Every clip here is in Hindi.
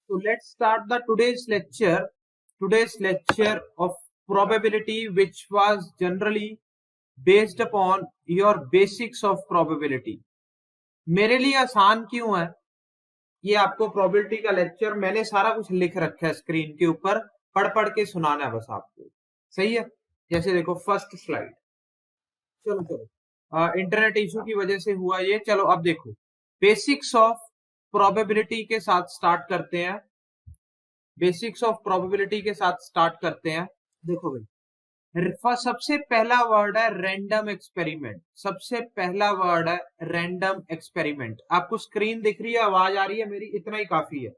So let's start the today's lecture of probability, which was generally based upon your basics of probability. मेरे लिए आसान क्यों है? ये आपको probability का लेक्चर मैंने सारा कुछ लिख रखा है स्क्रीन के ऊपर, पढ़ पढ़ के सुनाना है बस आपको। सही है? जैसे देखो फर्स्ट स्लाइड। चलो चलो इंटरनेट इशू की वजह से हुआ ये। चलो अब देखो बेसिक्स ऑफ प्रोबेबिलिटी के साथ स्टार्ट करते हैं। बेसिक्स ऑफ प्रोबेबिलिटी के साथ स्टार्ट करते हैं। देखो भाई, सबसे पहला वर्ड है रैंडम एक्सपेरिमेंट। सबसे पहला वर्ड है रैंडम एक्सपेरिमेंट। आपको स्क्रीन दिख रही है, आवाज आ रही है मेरी? इतना ही काफी है।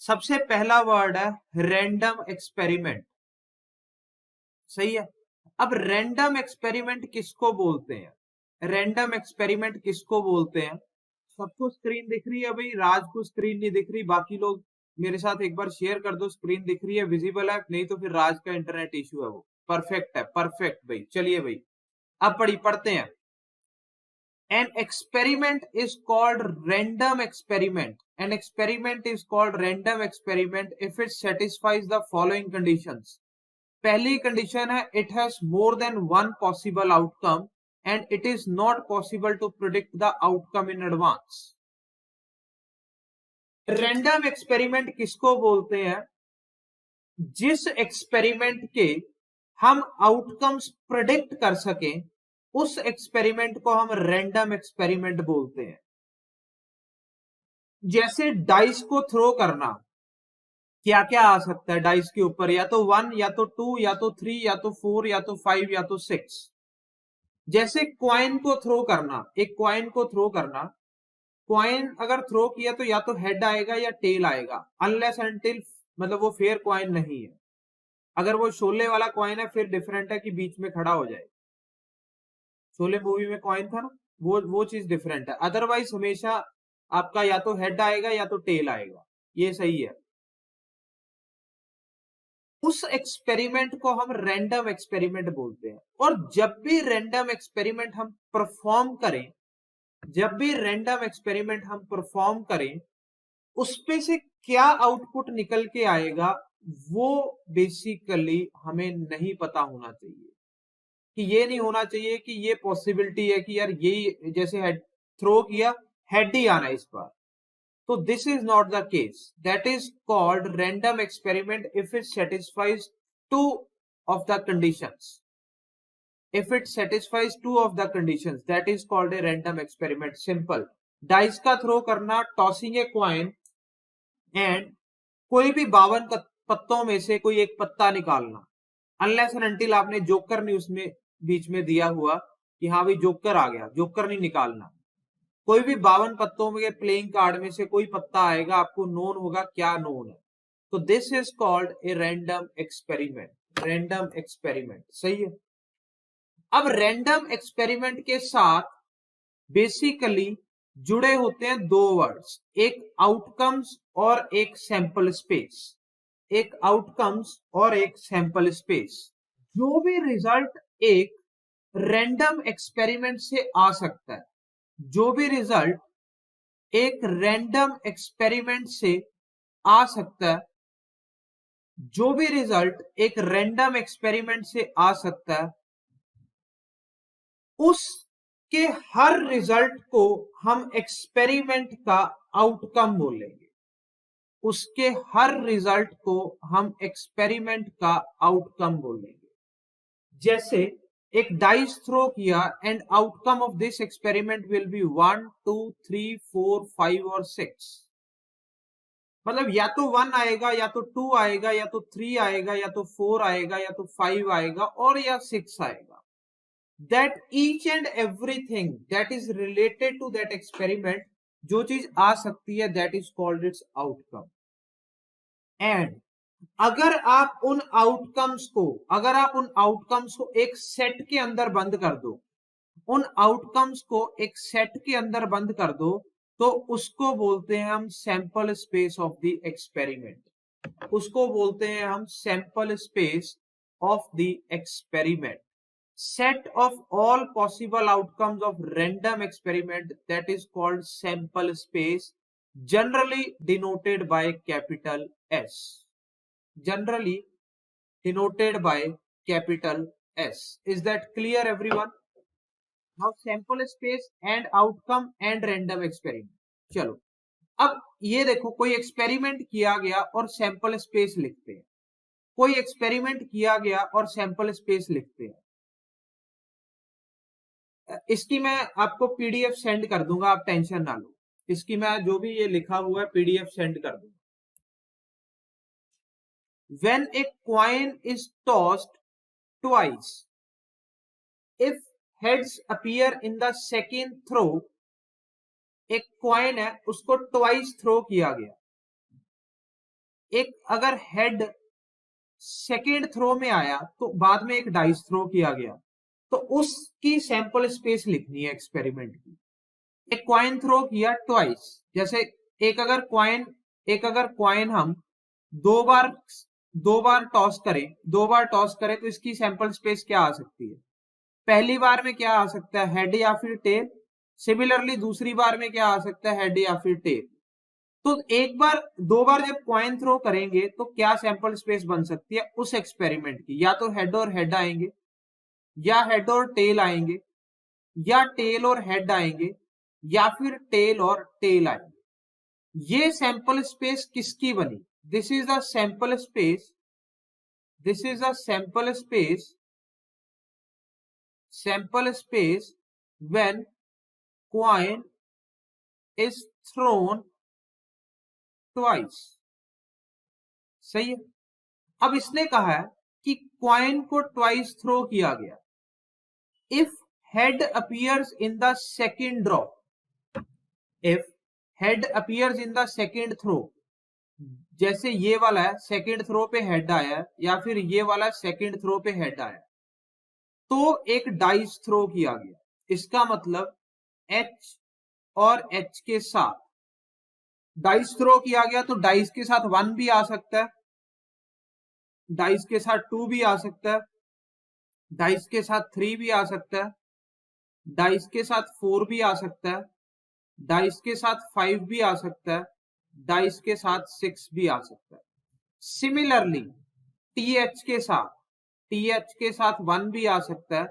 सबसे पहला वर्ड है रैंडम एक्सपेरिमेंट। सही है। अब रैंडम एक्सपेरिमेंट किसको बोलते हैं? रैंडम एक्सपेरिमेंट किसको बोलते हैं? सबको स्क्रीन दिख रही है भाई? राज को स्क्रीन नहीं दिख रही, बाकी लोग मेरे साथ एक बार शेयर कर दो। स्क्रीन दिख रही है, विजिबल है? नहीं तो फिर राज का इंटरनेट इश्यू है। वो परफेक्ट है, परफेक्ट भाई। चलिए भाई अब पढ़ते हैं। An experiment is called random experiment. An experiment is called random experiment if it satisfies the following conditions. पहली कंडीशन है it has more than one possible outcome and it is not possible to predict the outcome in advance. Random experiment किसको बोलते हैं? जिस एक्सपेरिमेंट के हम आउटकम्स प्रेडिक्ट कर सकें, उस एक्सपेरिमेंट को हम रैंडम एक्सपेरिमेंट बोलते हैं। जैसे डाइस को थ्रो करना, क्या क्या आ सकता है डाइस के ऊपर? या तो 1, या तो 2, या तो 3, या तो 4, या तो 5, या तो 6। जैसे क्वाइन को थ्रो करना, एक क्वाइन को थ्रो करना, क्वाइन अगर थ्रो किया तो या तो हेड आएगा या टेल आएगा, अनलेस अनटिल मतलब वो फेयर क्वाइन नहीं है। अगर वो शोले वाला क्वाइन है फिर डिफरेंट है कि बीच में खड़ा हो जाए। शोले मूवी में क्वाइन था ना, वो चीज डिफरेंट है। अदरवाइज हमेशा आपका या तो हेड आएगा या तो टेल आएगा, ये सही है। उस एक्सपेरिमेंट को हम रैंडम एक्सपेरिमेंट बोलते हैं। और जब भी रैंडम एक्सपेरिमेंट हम परफॉर्म करें, जब भी रैंडम एक्सपेरिमेंट हम परफॉर्म करें, उसपे से क्या आउटपुट निकल के आएगा वो बेसिकली हमें नहीं पता होना चाहिए। कि ये नहीं होना चाहिए कि ये पॉसिबिलिटी है कि यार यही, जैसे हेड थ्रो किया, हेड ही आना इस बार, तो this is not the case. That is called random experiment if it satisfies two of the conditions. If it satisfies two of the conditions, that is called a random experiment. Simple. Dice का थ्रो करना, टॉसिंग ए क्वाइन एंड कोई भी 52 पत्तों में से कोई एक पत्ता निकालना, अनलेस एंड अनटिल आपने जोकर नहीं उसमें बीच में दिया हुआ कि हाँ भाई जोकर आ गया, जोकर नहीं निकालना। कोई भी 52 पत्तों में प्लेइंग कार्ड में से कोई पत्ता आएगा, आपको नोन होगा क्या नोन है। तो this is called a random experiment. Random experiment, सही है। अब रैंडम एक्सपेरिमेंट के साथ बेसिकली जुड़े होते हैं दो वर्ड्स, एक आउटकम्स और एक सैंपल स्पेस। एक आउटकम्स और एक सैंपल स्पेस। जो भी रिजल्ट एक रैंडम एक्सपेरिमेंट से आ सकता है, जो भी रिजल्ट एक रैंडम एक्सपेरिमेंट से आ सकता है, जो भी रिजल्ट एक रैंडम एक्सपेरिमेंट से आ सकता है, उसके हर रिजल्ट को हम एक्सपेरिमेंट का आउटकम बोलेंगे। उसके हर रिजल्ट को हम एक्सपेरिमेंट का आउटकम बोलेंगे। जैसे एक डाइस थ्रो किया and outcome of this experiment will be 1, 2, 3, 4, 5 और 6। मतलब या तो 1 आएगा, या तो 2 आएगा, या तो 3 आएगा, या तो 4 आएगा, या तो 5 आएगा और या 6 आएगा। That each and everything that is related to that experiment, जो चीज आ सकती है, that is called its outcome. And अगर आप उन आउटकम्स को एक सेट के अंदर बंद कर दो, उन आउटकम्स को एक सेट के अंदर बंद कर दो, तो उसको बोलते हैं हम sample space of the experiment. उसको बोलते हैं हम sample space of the experiment. Set of all possible outcomes of random experiment, that is called sample space, generally denoted by capital S. Generally denoted by capital S. Is that clear everyone? Now sample space and outcome and random experiment. चलो अब ये देखो, कोई एक्सपेरिमेंट किया गया और सैंपल स्पेस लिखते हैं, कोई एक्सपेरिमेंट किया गया और सैंपल स्पेस लिखते हैं। इसकी मैं आपको पीडीएफ सेंड कर दूंगा, आप टेंशन ना लो, इसकी मैं जो भी ये लिखा हुआ है पीडीएफ सेंड कर दूंगा। When a coin is tossed twice, if heads appear in the second throw, एक कॉइन है उसको ट्वाइस थ्रो किया गया, एक अगर हेड सेकेंड थ्रो में आया तो बाद में एक डाइस थ्रो किया गया, तो उसकी सैंपल स्पेस लिखनी है एक्सपेरिमेंट की। एक कॉइन थ्रो किया ट्वाइस, जैसे एक अगर कॉइन हम दो बार टॉस करें तो इसकी सैंपल स्पेस क्या आ सकती है? पहली बार में क्या आ सकता है, हेड या फिर टेल। सिमिलरली दूसरी बार में क्या आ सकता है, हेड या फिर टेल। तो दो बार जब कॉइन थ्रो करेंगे तो क्या सैंपल स्पेस बन सकती है उस एक्सपेरिमेंट की? या तो हेड और हेड आएंगे, या हेड और टेल आएंगे, या टेल और हेड आएंगे, या फिर टेल और टेल आएंगे। ये सैंपल स्पेस किसकी बनी? This is the sample space, this is the sample space when coin is throne twice. सही है। अब इसने कहा है कि कॉइन को ट्वाइस थ्रो किया गया, if head appears in the second draw, if head appears in the second throw, जैसे ये वाला है सेकेंड थ्रो पे हेड आया, या फिर ये वाला सेकेंड थ्रो पे हेड आया, तो एक डाइस थ्रो किया गया। इसका मतलब एच और एच के साथ डाइस थ्रो किया गया, तो डाइस के साथ 1 भी आ सकता है, डाइस के साथ 2 भी आ सकता है, डाइस के साथ 3 भी आ सकता है, डाइस के साथ 4 भी आ सकता है, डाइस के साथ 5 भी आ सकता है, डाइस के साथ 6 भी आ सकता है। सिमिलरली टीएच के साथ 1 भी आ सकता है,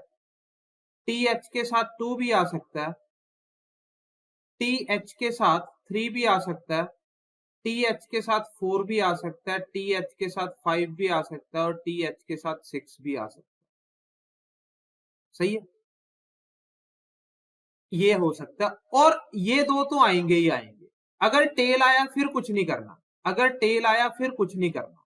टीएच के साथ 2 भी आ सकता है, टीएच के साथ 3 भी आ सकता है, टीएच के साथ 4 भी आ सकता है, टीएच के साथ 5 भी आ सकता है, और टीएच के साथ 6 भी आ सकता है। सही है, ये हो सकता है। और ये दो तो आएंगे ही आएंगे। अगर टेल आया फिर कुछ नहीं करना, अगर टेल आया फिर कुछ नहीं करना।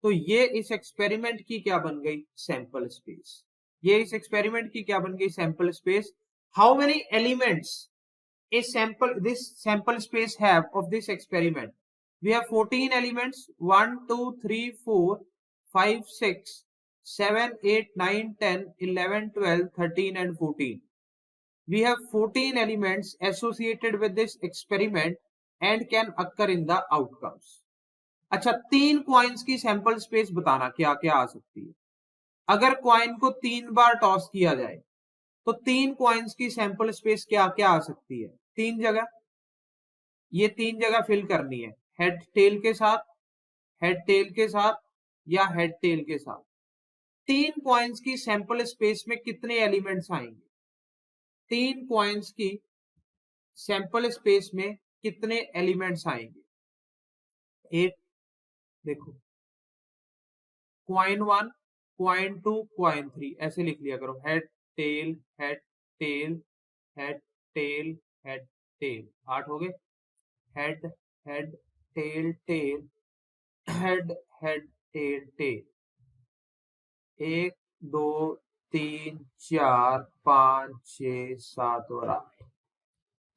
तो ये इस एक्सपेरिमेंट की क्या बन गई? Sample space. ये इस एक्सपेरिमेंट की क्या बन गई? Sample space. How many elements this sample space have of this experiment? We have 14 elements, 1 2 3 4 5 6 7 8 9 10 11 12 13 and 14. We have 14 elements associated with this experiment and can occur in the outcomes. अच्छा, 3 कॉइन्स की सैंपल स्पेस बताना क्या क्या आ सकती है। अगर कॉइन को 3 बार टॉस किया जाए तो 3 कॉइन्स की सैंपल स्पेस क्या क्या आ सकती है? 3 जगह, ये 3 जगह फिल करनी है, हेड टेल के साथ, हेड टेल के साथ, या हेड टेल के साथ। 3 कॉइन्स की सैंपल स्पेस में कितने एलिमेंट्स आएंगे? 3 कॉइन्स की सैंपल स्पेस में कितने एलिमेंट्स आएंगे? एक देखो, कॉइन 1, कॉइन 2, कॉइन 3, ऐसे लिख लिया करो, head tail head tail head tail head tail. 8 हो गए, head head tail tail head head tail tail. 1 2 3 4 5 6 7 और 8।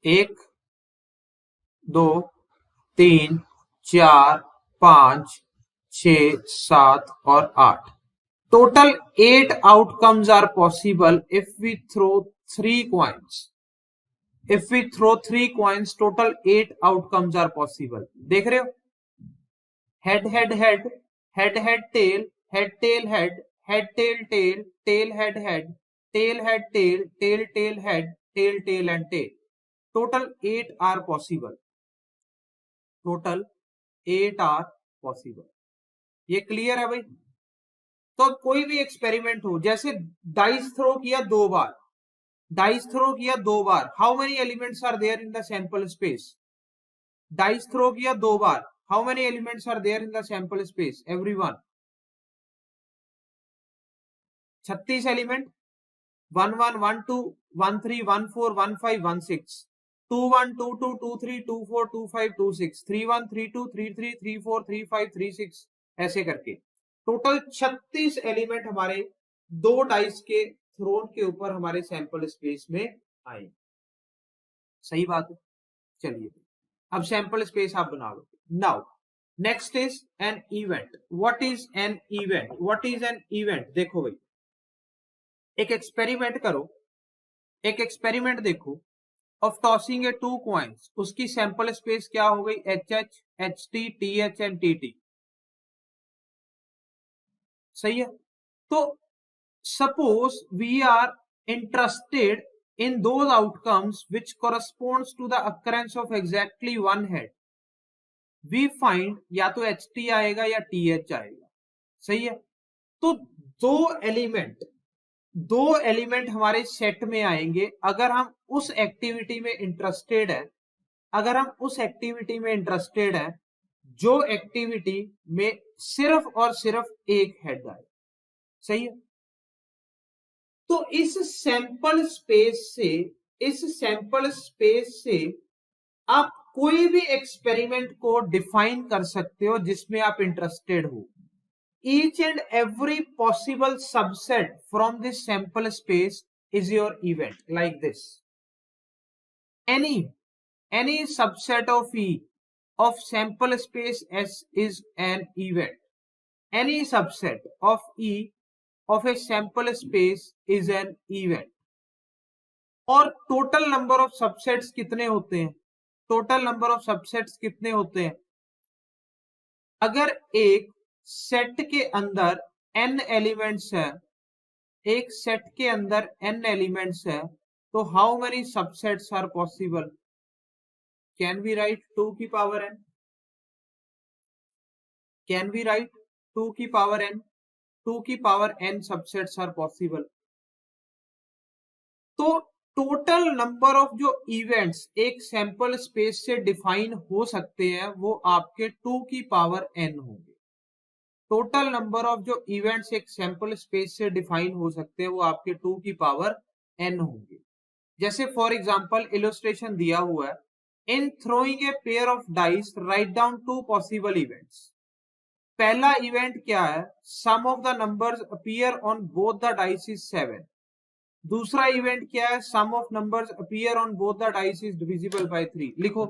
1 2 3 4 5 6 7 और 8। Total 8 outcomes are possible if we throw 3 coins. If we throw 3 coins, total 8 outcomes are possible. देख रहे हो? Head head head, head head tail, head tail head, head tail tail, tail head head, tail head tail, tail tail head, tail tail and tail. Total 8 are possible. Total 8 are possible. ये क्लियर है भाई? तो कोई भी एक्सपेरिमेंट हो, जैसे डाइस थ्रो किया 2 बार, डाइस थ्रो किया 2 बार, how many elements are there in the sample space? Dice throw किया 2 बार, how many elements are there in the sample space everyone? 36 element, 1 1 1 2 1 3 1 4 1 5 1 6, 2 1 2 2 2 3 2 4 2 5 2 6, 3 1 3 2 3 3 3 4 3 5 3 6, ऐसे करके टोटल 36 एलिमेंट हमारे 2 डाइस के थ्रोन के ऊपर हमारे सैंपल स्पेस में आए। सही बात है? चलिए अब सैंपल स्पेस आप बना लो। Now next is an event. What is an event? What is an event? देखो भाई, एक एक्सपेरिमेंट करो, एक एक्सपेरिमेंट देखो ऑफ टॉसिंग ए 2 कॉइन्स। उसकी सैंपल स्पेस क्या हो गई? H H, H T, T H and T T. सही है? तो suppose we are interested in those outcomes which corresponds to the occurrence of exactly one head, we find या तो HT आएगा या TH आएगा। सही है? तो दो एलिमेंट हमारे सेट में आएंगे अगर हम उस एक्टिविटी में इंटरेस्टेड है, अगर हम उस एक्टिविटी में इंटरेस्टेड है जो एक्टिविटी में सिर्फ और सिर्फ एक हेड आए। सही है? तो इस सैंपल स्पेस से आप कोई भी एक्सपेरिमेंट को डिफाइन कर सकते हो जिसमें आप इंटरेस्टेड हो। Each and every possible subset from this sample space is your event, like this. Any subset of E of sample space S is an event. Any subset of E of a sample space is an event. और टोटल नंबर ऑफ सबसेट्स कितने होते हैं? टोटल नंबर ऑफ सबसेट्स कितने होते हैं? अगर एक सेट के अंदर n एलिमेंट्स है, एक सेट के अंदर n एलिमेंट्स है, तो how many subsets are possible? Can we write 2 की power n? Can we write 2 की पावर n? 2 की power n subsets are possible. तो टोटल नंबर ऑफ जो इवेंट्स एक सैंपल स्पेस से डिफाइन हो सकते हैं वो आपके 2 की पावर n होंगे। टोटल नंबर ऑफ जो इवेंट्स एक सैंपल स्पेस से डिफाइन हो सकते हैं वो आपके 2 की पावर n होंगे। जैसे फॉर एग्जांपल इलस्ट्रेशन दिया हुआ है, in throwing a pair of dice write down 2 possible events. पहला इवेंट क्या है? Sum of the numbers appear on both the dice is 7। दूसरा इवेंट क्या है? Sum of numbers appear on both the dice is divisible by 3। लिखो,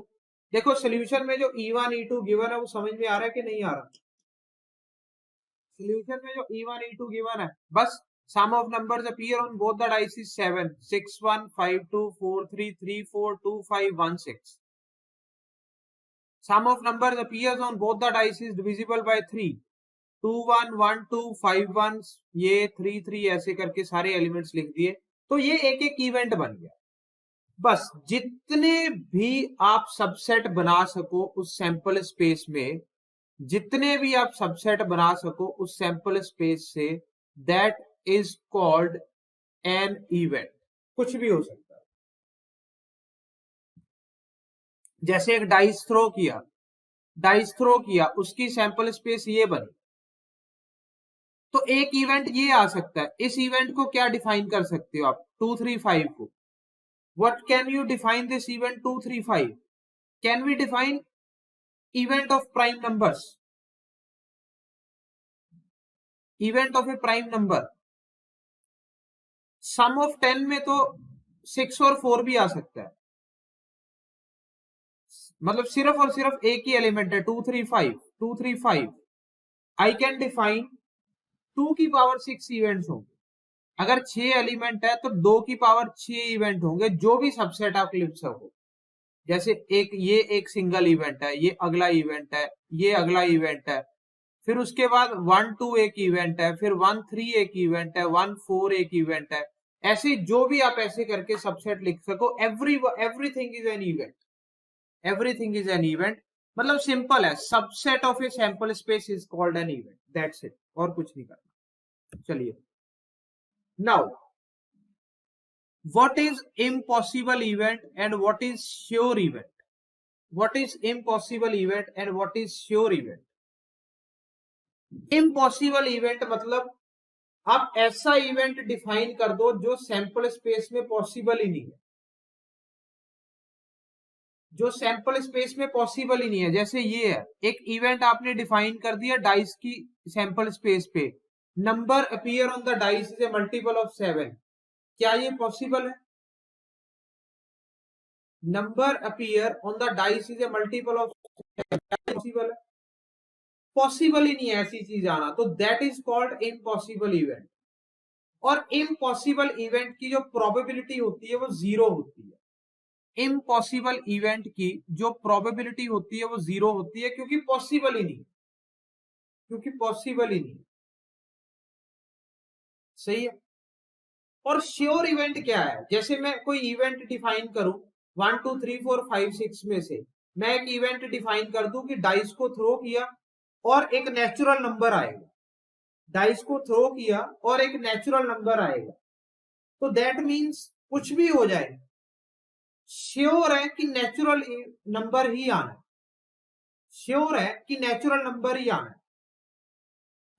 देखो सॉल्यूशन में जो E1 E2 गिवन है वो समझ में आ रहा है कि नहीं आ रहा? सॉल्यूशन में जो E1 E2 गिवन है, बस sum of numbers appear on both the dice is 7, 6 1 5 2 4 3 3 4 2 5 1 6। Sum of numbers appears on both the dice is divisible by 3, 2 1 1 2 5 1, ये 3 3 ऐसे करके सारे एलिमेंट्स लिख दिए। तो ये एक एक इवेंट बन गया। बस जितने भी आप सबसेट बना सको उस सैंपल स्पेस में, जितने भी आप सबसेट बना सको उस सैंपल स्पेस से, that is called an event. कुछ भी हो सकता है। जैसे एक डाइस थ्रो किया, उसकी सैंपल स्पेस ये बनी, तो एक इवेंट ये आ सकता है। इस इवेंट को क्या डिफाइन कर सकते हो आप? 2 3 5 को। What can you define this event 2 3 5? Can we define event of prime numbers? Event of a prime number sum of 10 में तो 6 और 4 भी आ सकता है, मतलब सिर्फ और सिर्फ एक ही एलिमेंट है 2 3 5, 2 3 5। आई कैन डिफाइन 2 की पावर 6 इवेंट्स होंगे। अगर 6 एलिमेंट है तो 2 की पावर 6 इवेंट होंगे, जो भी सबसेट आप लिख सको। जैसे ये एक सिंगल इवेंट है, ये अगला इवेंट है, ये अगला इवेंट है, फिर उसके बाद 1 2 एक इवेंट है, फिर 1 3 एक इवेंट है, 1 4 एक इवेंट है। ऐसे जो भी आप ऐसे करके सबसेट लिख सको। Everything is an event, everything is an event. मतलब सिंपल है, subset of a sample space is called an event, that's it, और कुछ नहीं करना। चलिए now what is impossible event and what is sure event? What is impossible event and what is sure event? Impossible event मतलब आप ऐसा इवेंट डिफाइन कर दो जो सैंपल स्पेस में पॉसिबल ही नहीं है, जो सैंपल स्पेस में पॉसिबल ही नहीं है। जैसे ये है, एक इवेंट आपने डिफाइन कर दिया डाइस की सैंपल स्पेस पे, number appear on the dice is a multiple of 7, क्या ये पॉसिबल है? Number appear on the dice is a multiple of 7, possible है? पॉसिबल ही नहीं है ऐसी चीज आना, तो that is called impossible event. और इम्पॉसिबल इवेंट की जो प्रोबेबिलिटी होती है वो 0 होती है। इम्पॉसिबल इवेंट की जो प्रोबेबिलिटी होती है वो 0 होती है, क्योंकि पॉसिबल ही नहीं, क्योंकि पॉसिबल ही नहीं। सही है। और श्योर इवेंट क्या है? जैसे मैं कोई इवेंट डिफाइन करूं 1 2 3 4 5 6 में से मैं एक इवेंट डिफाइन कर दूं कि डाइस को थ्रो किया और एक नेचुरल नंबर आएगा, डाइस को थ्रो किया और एक नेचुरल नंबर आएगा, तो दैट मीन्स कुछ भी हो जाए, श्योर है कि नेचुरल नंबर ही आना है, श्योर है कि नेचुरल नंबर ही आना है,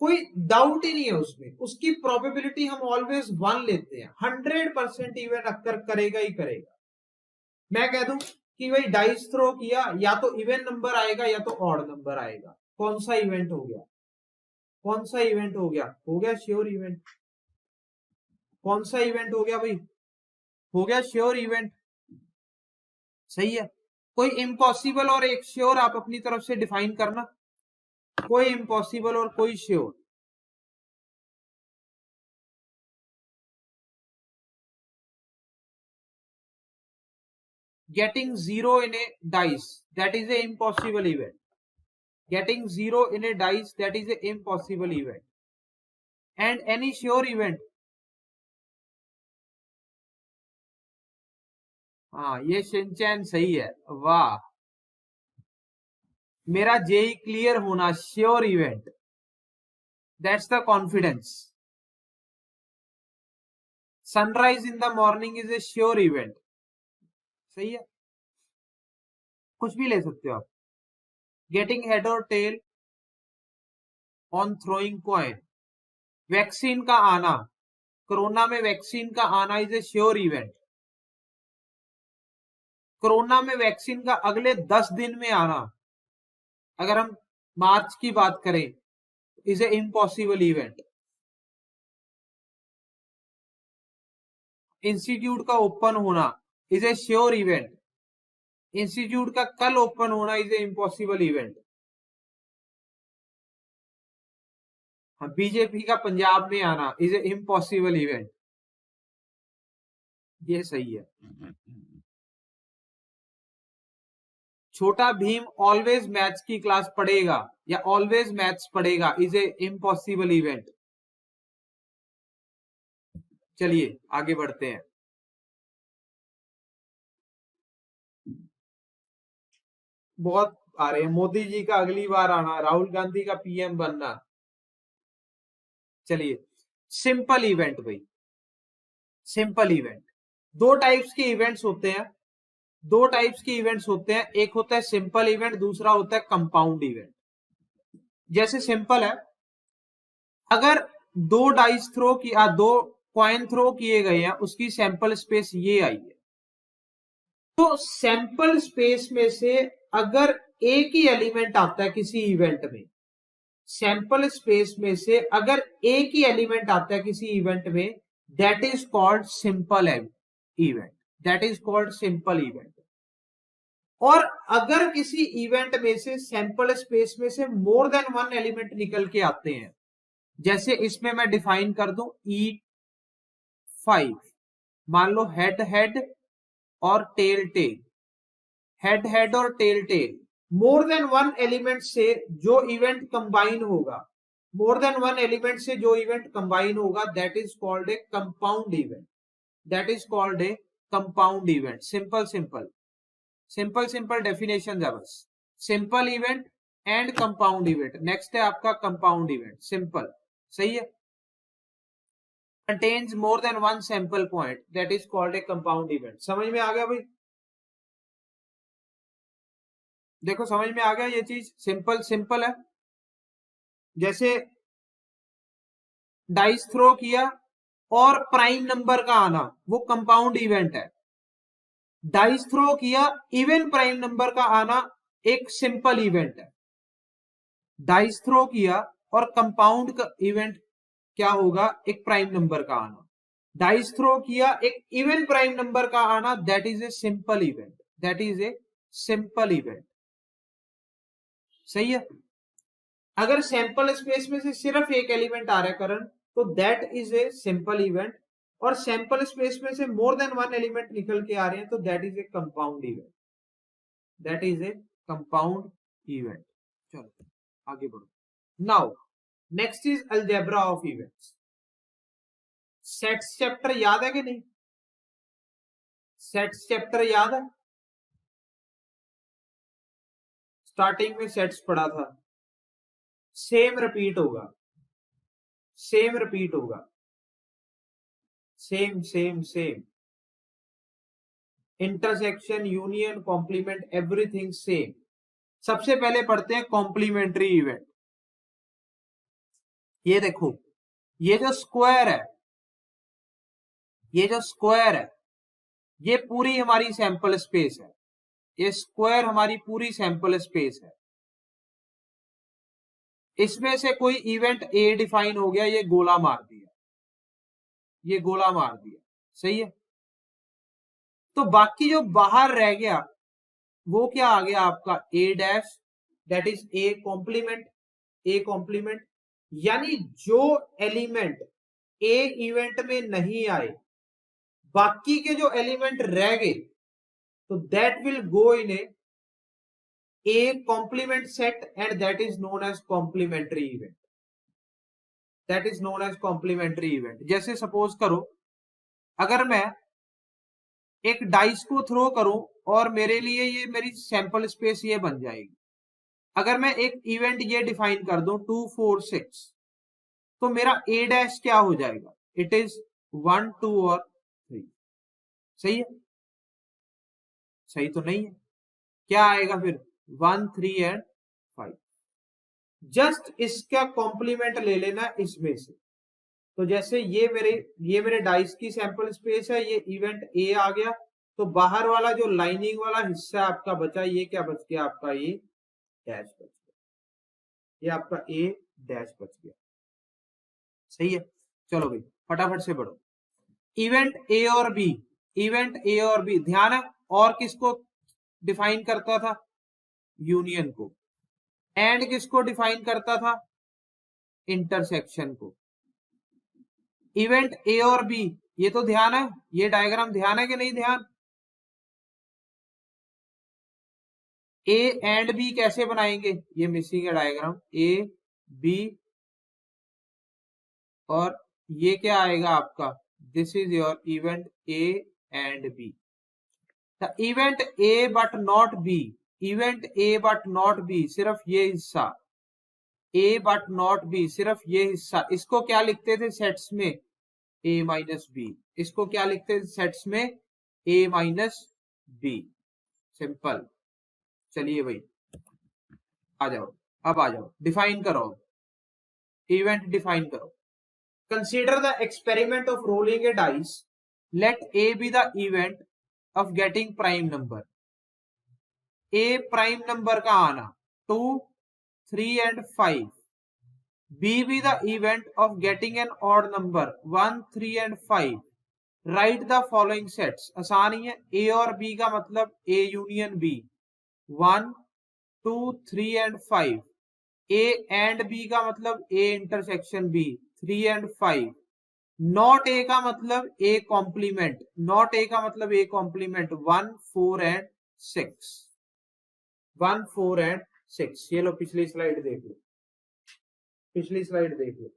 कोई डाउट ही नहीं है उसमें, उसकी प्रोबेबिलिटी हम ऑलवेज 1 लेते हैं, 100% इवेंट अक्कर करेगा ही करेगा। मैं कह दूं कि भाई डाइस थ्रो किया, या तो इवन नंबर आएगा या तो ऑड नंबर आएगा, कौन सा इवेंट हो गया? कौन सा इवेंट हो गया? हो गया श्योर इवेंट। कौन सा इवेंट हो गया भाई? हो गया श्योर इवेंट। सही है। कोई इम्पॉसिबल और एक श्योर आप अपनी तरफ से डिफाइन करना, कोई इम्पॉसिबल और कोई sure. Getting 0 in a dice, that is a impossible event. Getting 0 in a dice, that is a impossible event. And any sure event, हाँ ये शिनचैन सही है, वाह। मेरा जेई क्लियर होना sure event, that's the confidence. Sunrise in the morning is a sure event. सही है, कुछ भी ले सकते हो आप। गेटिंग हेड और tail on throwing coin, vaccine का आना, कोरोना में वैक्सीन का आना is a sure event. Corona में वैक्सीन का अगले 10 दिन में आना, अगर हम मार्च की बात करें, is a impossible event. Institute का ओपन होना is a sure event, institute का कल ओपन होना इज ए इम्पॉसिबल इवेंट। हाँ, बीजेपी का पंजाब में आना इज ए इम्पॉसिबल इवेंट, ये सही है। छोटा भीम ऑलवेज मैथ्स की क्लास पढ़ेगा या ऑलवेज मैथ्स पढ़ेगा इज ए इम्पॉसिबल इवेंट। चलिए आगे बढ़ते हैं। बहुत आ रहे हैं, मोदी जी का अगली बार आना, राहुल गांधी का पीएम बनना। चलिए सिंपल इवेंट भाई, सिंपल इवेंट, दो टाइप्स के इवेंट्स होते हैं, दो टाइप्स के इवेंट्स होते हैं, एक होता है सिंपल इवेंट, दूसरा होता है कंपाउंड इवेंट। जैसे सिंपल है, अगर दो डाइस थ्रो किया, दो कॉइन थ्रो किए गए हैं, उसकी सैंपल स्पेस ये आई है, तो सैंपल स्पेस में से अगर एक ही एलिमेंट आता है किसी इवेंट में, सैंपल स्पेस में से अगर एक ही एलिमेंट आता है किसी इवेंट में, that is called simple event, that is called simple event. और अगर किसी इवेंट में से सैंपल स्पेस में से मोर देन वन एलिमेंट निकल के आते हैं, जैसे इसमें मैं डिफाइन कर दूं E5, मान लो हेड हेड और टेल टेल, हेड हेड और tail tail, more than one element से जो इवेंट कंबाइन होगा, मोर देन वन एलिमेंट से जो इवेंट कंबाइन होगा, that is called a compound event, that is called a compound event. Simple simple simple simple definition है बस। Simple event and compound event. Next है आपका कंपाउंड इवेंट, सिंपल, सही है। Contains more than one sample point, that is called a compound event. समझ में आ गया भाई? देखो समझ में आ गया ये चीज, सिंपल सिंपल है। जैसे डाइस थ्रो किया और प्राइम नंबर का आना, वो कंपाउंड इवेंट है। डाइस थ्रो किया, इवन प्राइम नंबर का आना एक सिंपल इवेंट है। डाइस थ्रो किया और कंपाउंड का इवेंट क्या होगा? एक प्राइम नंबर का आना। डाइस थ्रो किया, एक इवन प्राइम नंबर का आना, that is a simple event, that is a simple event, सही है। अगर सैंपल स्पेस में से सिर्फ एक एलिमेंट आ रहा है करण, तो that is a simple event, और सैंपल स्पेस में से मोर देन वन एलिमेंट निकल के आ रहे हैं तो that is A compound event, that is A compound event. चलो आगे बढ़ो। Now next is algebra of events. Sets chapter याद है कि नहीं? सेट्स चैप्टर याद है? स्टार्टिंग में सेट्स पढ़ा था। सेम रिपीट होगा, सेम रिपीट होगा, same same same. Intersection, union, complement, everything same. सबसे पहले पढ़ते हैं कॉम्प्लीमेंट्री इवेंट। ये देखो, ये जो स्क्वायर है, ये जो स्क्वायर है, ये पूरी हमारी सैंपल स्पेस है। ये स्क्वायर हमारी पूरी सैंपल स्पेस है। इसमें से कोई इवेंट ए डिफाइन हो गया, ये गोला मार दिया, ये गोला मार दिया, सही है। तो बाकी जो बाहर रह गया वो क्या आ गया आपका? A dash, that is a complement, A complement. यानी जो एलिमेंट ए इवेंट में नहीं आए, बाकी के जो एलिमेंट रह गए, तो that will go in a complement set and that is known as complementary event, that is known as complementary event. जैसे सपोज करो, अगर मैं एक डाइस को थ्रो करूं और मेरे लिए ये मेरी सैंपल स्पेस ये बन जाएगी। अगर मैं एक इवेंट ये डिफाइन कर दूं 2 4 6, तो मेरा ए डैश क्या हो जाएगा? इट इज 1 2 और 3, सही है? सही तो नहीं है, क्या आएगा फिर? 1 3 एंड 5। जस्ट इसका कॉम्प्लीमेंट ले लेना इसमें से। तो जैसे ये मेरे डाइस की सैंपल स्पेस है, ये इवेंट ए आ गया, तो बाहर वाला जो लाइनिंग वाला हिस्सा आपका बचा, ये क्या बच गया आपका? ये डैश बच गया, ये आपका ए डैश बच गया, सही है। चलो भाई फटाफट से बढ़ो। इवेंट ए और बी, इवेंट ए और बी, ध्यान है, और किसको डिफाइन करता था? यूनियन को। एंड किसको डिफाइन करता था? इंटरसेक्शन को। इवेंट ए और बी, ये तो ध्यान है, ये डायग्राम ध्यान है कि नहीं ध्यान? ए एंड बी कैसे बनाएंगे? ये मिसिंग है डायग्राम, ए बी, और ये क्या आएगा आपका? This is your event A and B. The event A but not B, event A but not B, सिर्फ ये हिस्सा, ए बट नॉट बी, सिर्फ ये हिस्सा, इसको क्या लिखते थे सेट्स में? A minus B. इसको क्या लिखते थे सेट्स में? A minus B, simple. चलिए भाई आ जाओ, अब आ जाओ, डिफाइन करो, इवेंट डिफाइन करो। Consider the experiment of rolling a dice, let A be the event of getting prime number. A prime number का आना 2 3 and 5, B be the event of getting an odd number 1 3 and 5। Write the following sets. आसान ही है, ए और बी का मतलब A union B, 1 2 3 and 5। A and B का मतलब A intersection B, 3 and 5। Not A का मतलब ए कॉम्प्लीमेंट, नॉट ए का मतलब ए कॉम्प्लीमेंट 1 4 एंड 6, 1 4 एंड 6। ये लो पिछली स्लाइड देख लो, पिछली स्लाइड देख लो।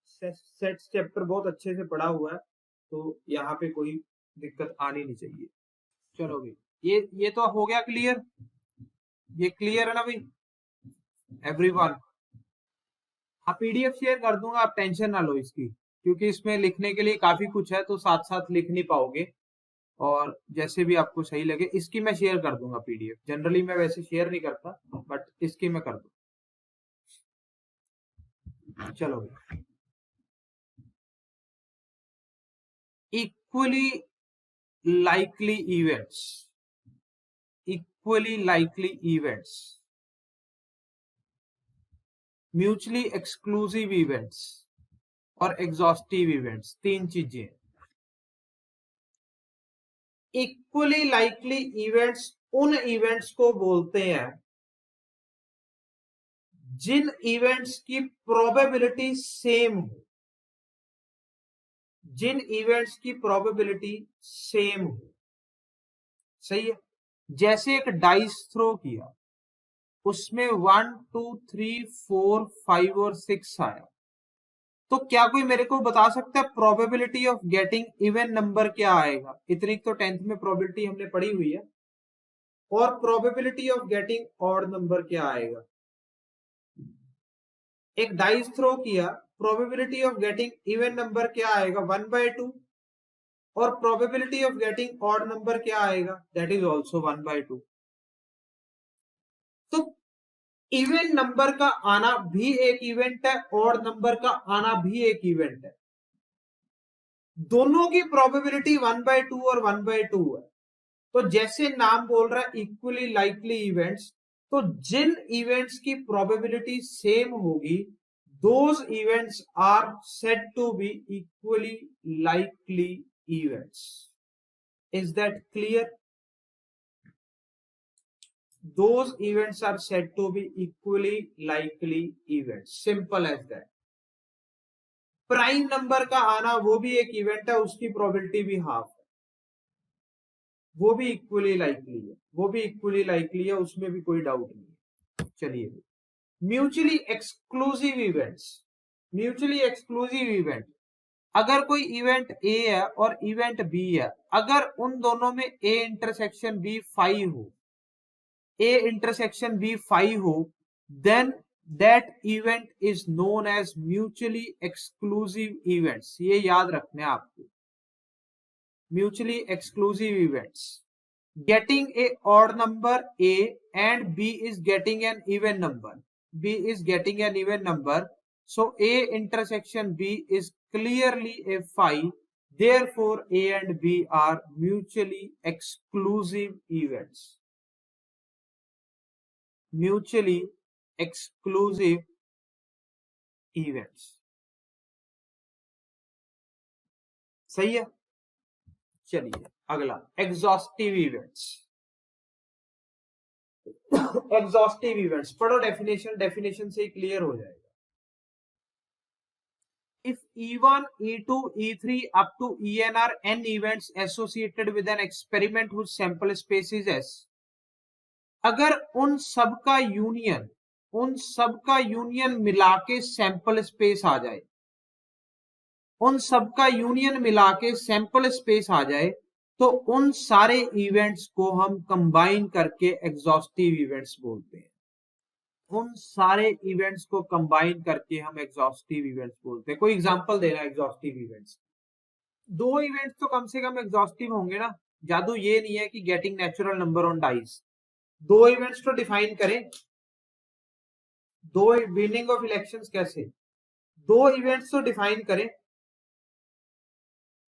सेट्स चैप्टर बहुत अच्छे से पढ़ा हुआ है, तो यहाँ पे कोई दिक्कत आनी नहीं चाहिए। चलो भाई ये तो हो गया क्लियर। ये क्लियर है ना भाई एवरीवन? हाँ पीडीएफ शेयर कर दूंगा, आप टेंशन ना लो इसकी, क्योंकि इसमें लिखने के लिए काफी कुछ है तो साथ साथ लिख नहीं पाओगे, और जैसे भी आपको सही लगे इसकी मैं शेयर कर दूंगा पीडीएफ। जनरली मैं वैसे शेयर नहीं करता, बट इसकी मैं कर दूंगा। चलो equally likely events, equally likely events, mutually exclusive events और एग्जॉस्टिव इवेंट्स, तीन चीजें। इक्वली लाइकली इवेंट्स उन इवेंट्स को बोलते हैं जिन इवेंट्स की प्रोबेबिलिटी सेम हो, जिन इवेंट्स की प्रोबेबिलिटी सेम हो। सही है? जैसे एक डाइस थ्रो किया, उसमें 1 2 3 4 5 और 6 आया, तो क्या कोई मेरे को बता सकता है probability of getting even number क्या आएगा? इतनी तो 10th में प्रोबेबिलिटी हमने पढ़ी हुई है। और probability of getting odd number क्या आएगा? एक डाइस थ्रो किया, probability of getting even number क्या आएगा? 1/2। और probability of getting odd number क्या आएगा? That is also 1/2। तो इवन नंबर का आना भी एक इवेंट है, ऑड नंबर का आना भी एक इवेंट है। दोनों की प्रोबेबिलिटी 1/2 और 1/2 है। तो जैसे नाम बोल रहा है इक्वली लाइकली इवेंट्स, तो जिन इवेंट्स की प्रोबेबिलिटी सेम होगी, those events are said to be equally likely events. Is that clear? Those events are said to be equally likely events. Simple as that. Prime number का आना वो भी एक इवेंट है, उसकी प्रोबेबिलिटी भी हाफ है, वो भी इक्वली लाइकली है, वो भी इक्वली लाइकली है, उसमें भी कोई डाउट नहीं है। चलिए, mutually exclusive events, mutually exclusive event, अगर कोई इवेंट ए है और इवेंट बी है, अगर उन दोनों में ए इंटरसेक्शन बी 5 हो, A intersection B 5 हो, then that event is known as mutually exclusive events. ये याद रखना है आपको, mutually exclusive events. Getting a odd number A and B is getting an even number. B is getting an even number. So A intersection B is clearly a 5. Therefore A and B are mutually exclusive events. Mutually exclusive events. सही है? चलिए अगला, एग्जॉस्टिव इवेंट्स। एग्जॉस्टिव इवेंट्स पढ़ो डेफिनेशन, डेफिनेशन से ही क्लियर हो जाएगा। If E1, E2, E3 up to En are n events associated with an experiment whose sample space is S, अगर उन सब का यूनियन, उन सब का यूनियन मिला के सैंपल स्पेस आ जाए, उन सब का यूनियन मिला के सैंपल स्पेस आ जाए, तो उन सारे इवेंट्स को हम कंबाइन करके एग्जॉस्टिव इवेंट्स बोलते हैं। उन सारे इवेंट्स को कंबाइन करके हम एग्जॉस्टिव इवेंट्स बोलते हैं। कोई एग्जांपल देना एग्जॉस्टिव इवेंट्स। दो इवेंट्स तो कम से कम एग्जॉस्टिव होंगे ना, जादू ये नहीं है कि getting natural number on dice. दो इवेंट्स तो डिफाइन करें, दो विनिंग ऑफ इलेक्शंस कैसे, दो इवेंट्स तो डिफाइन करें।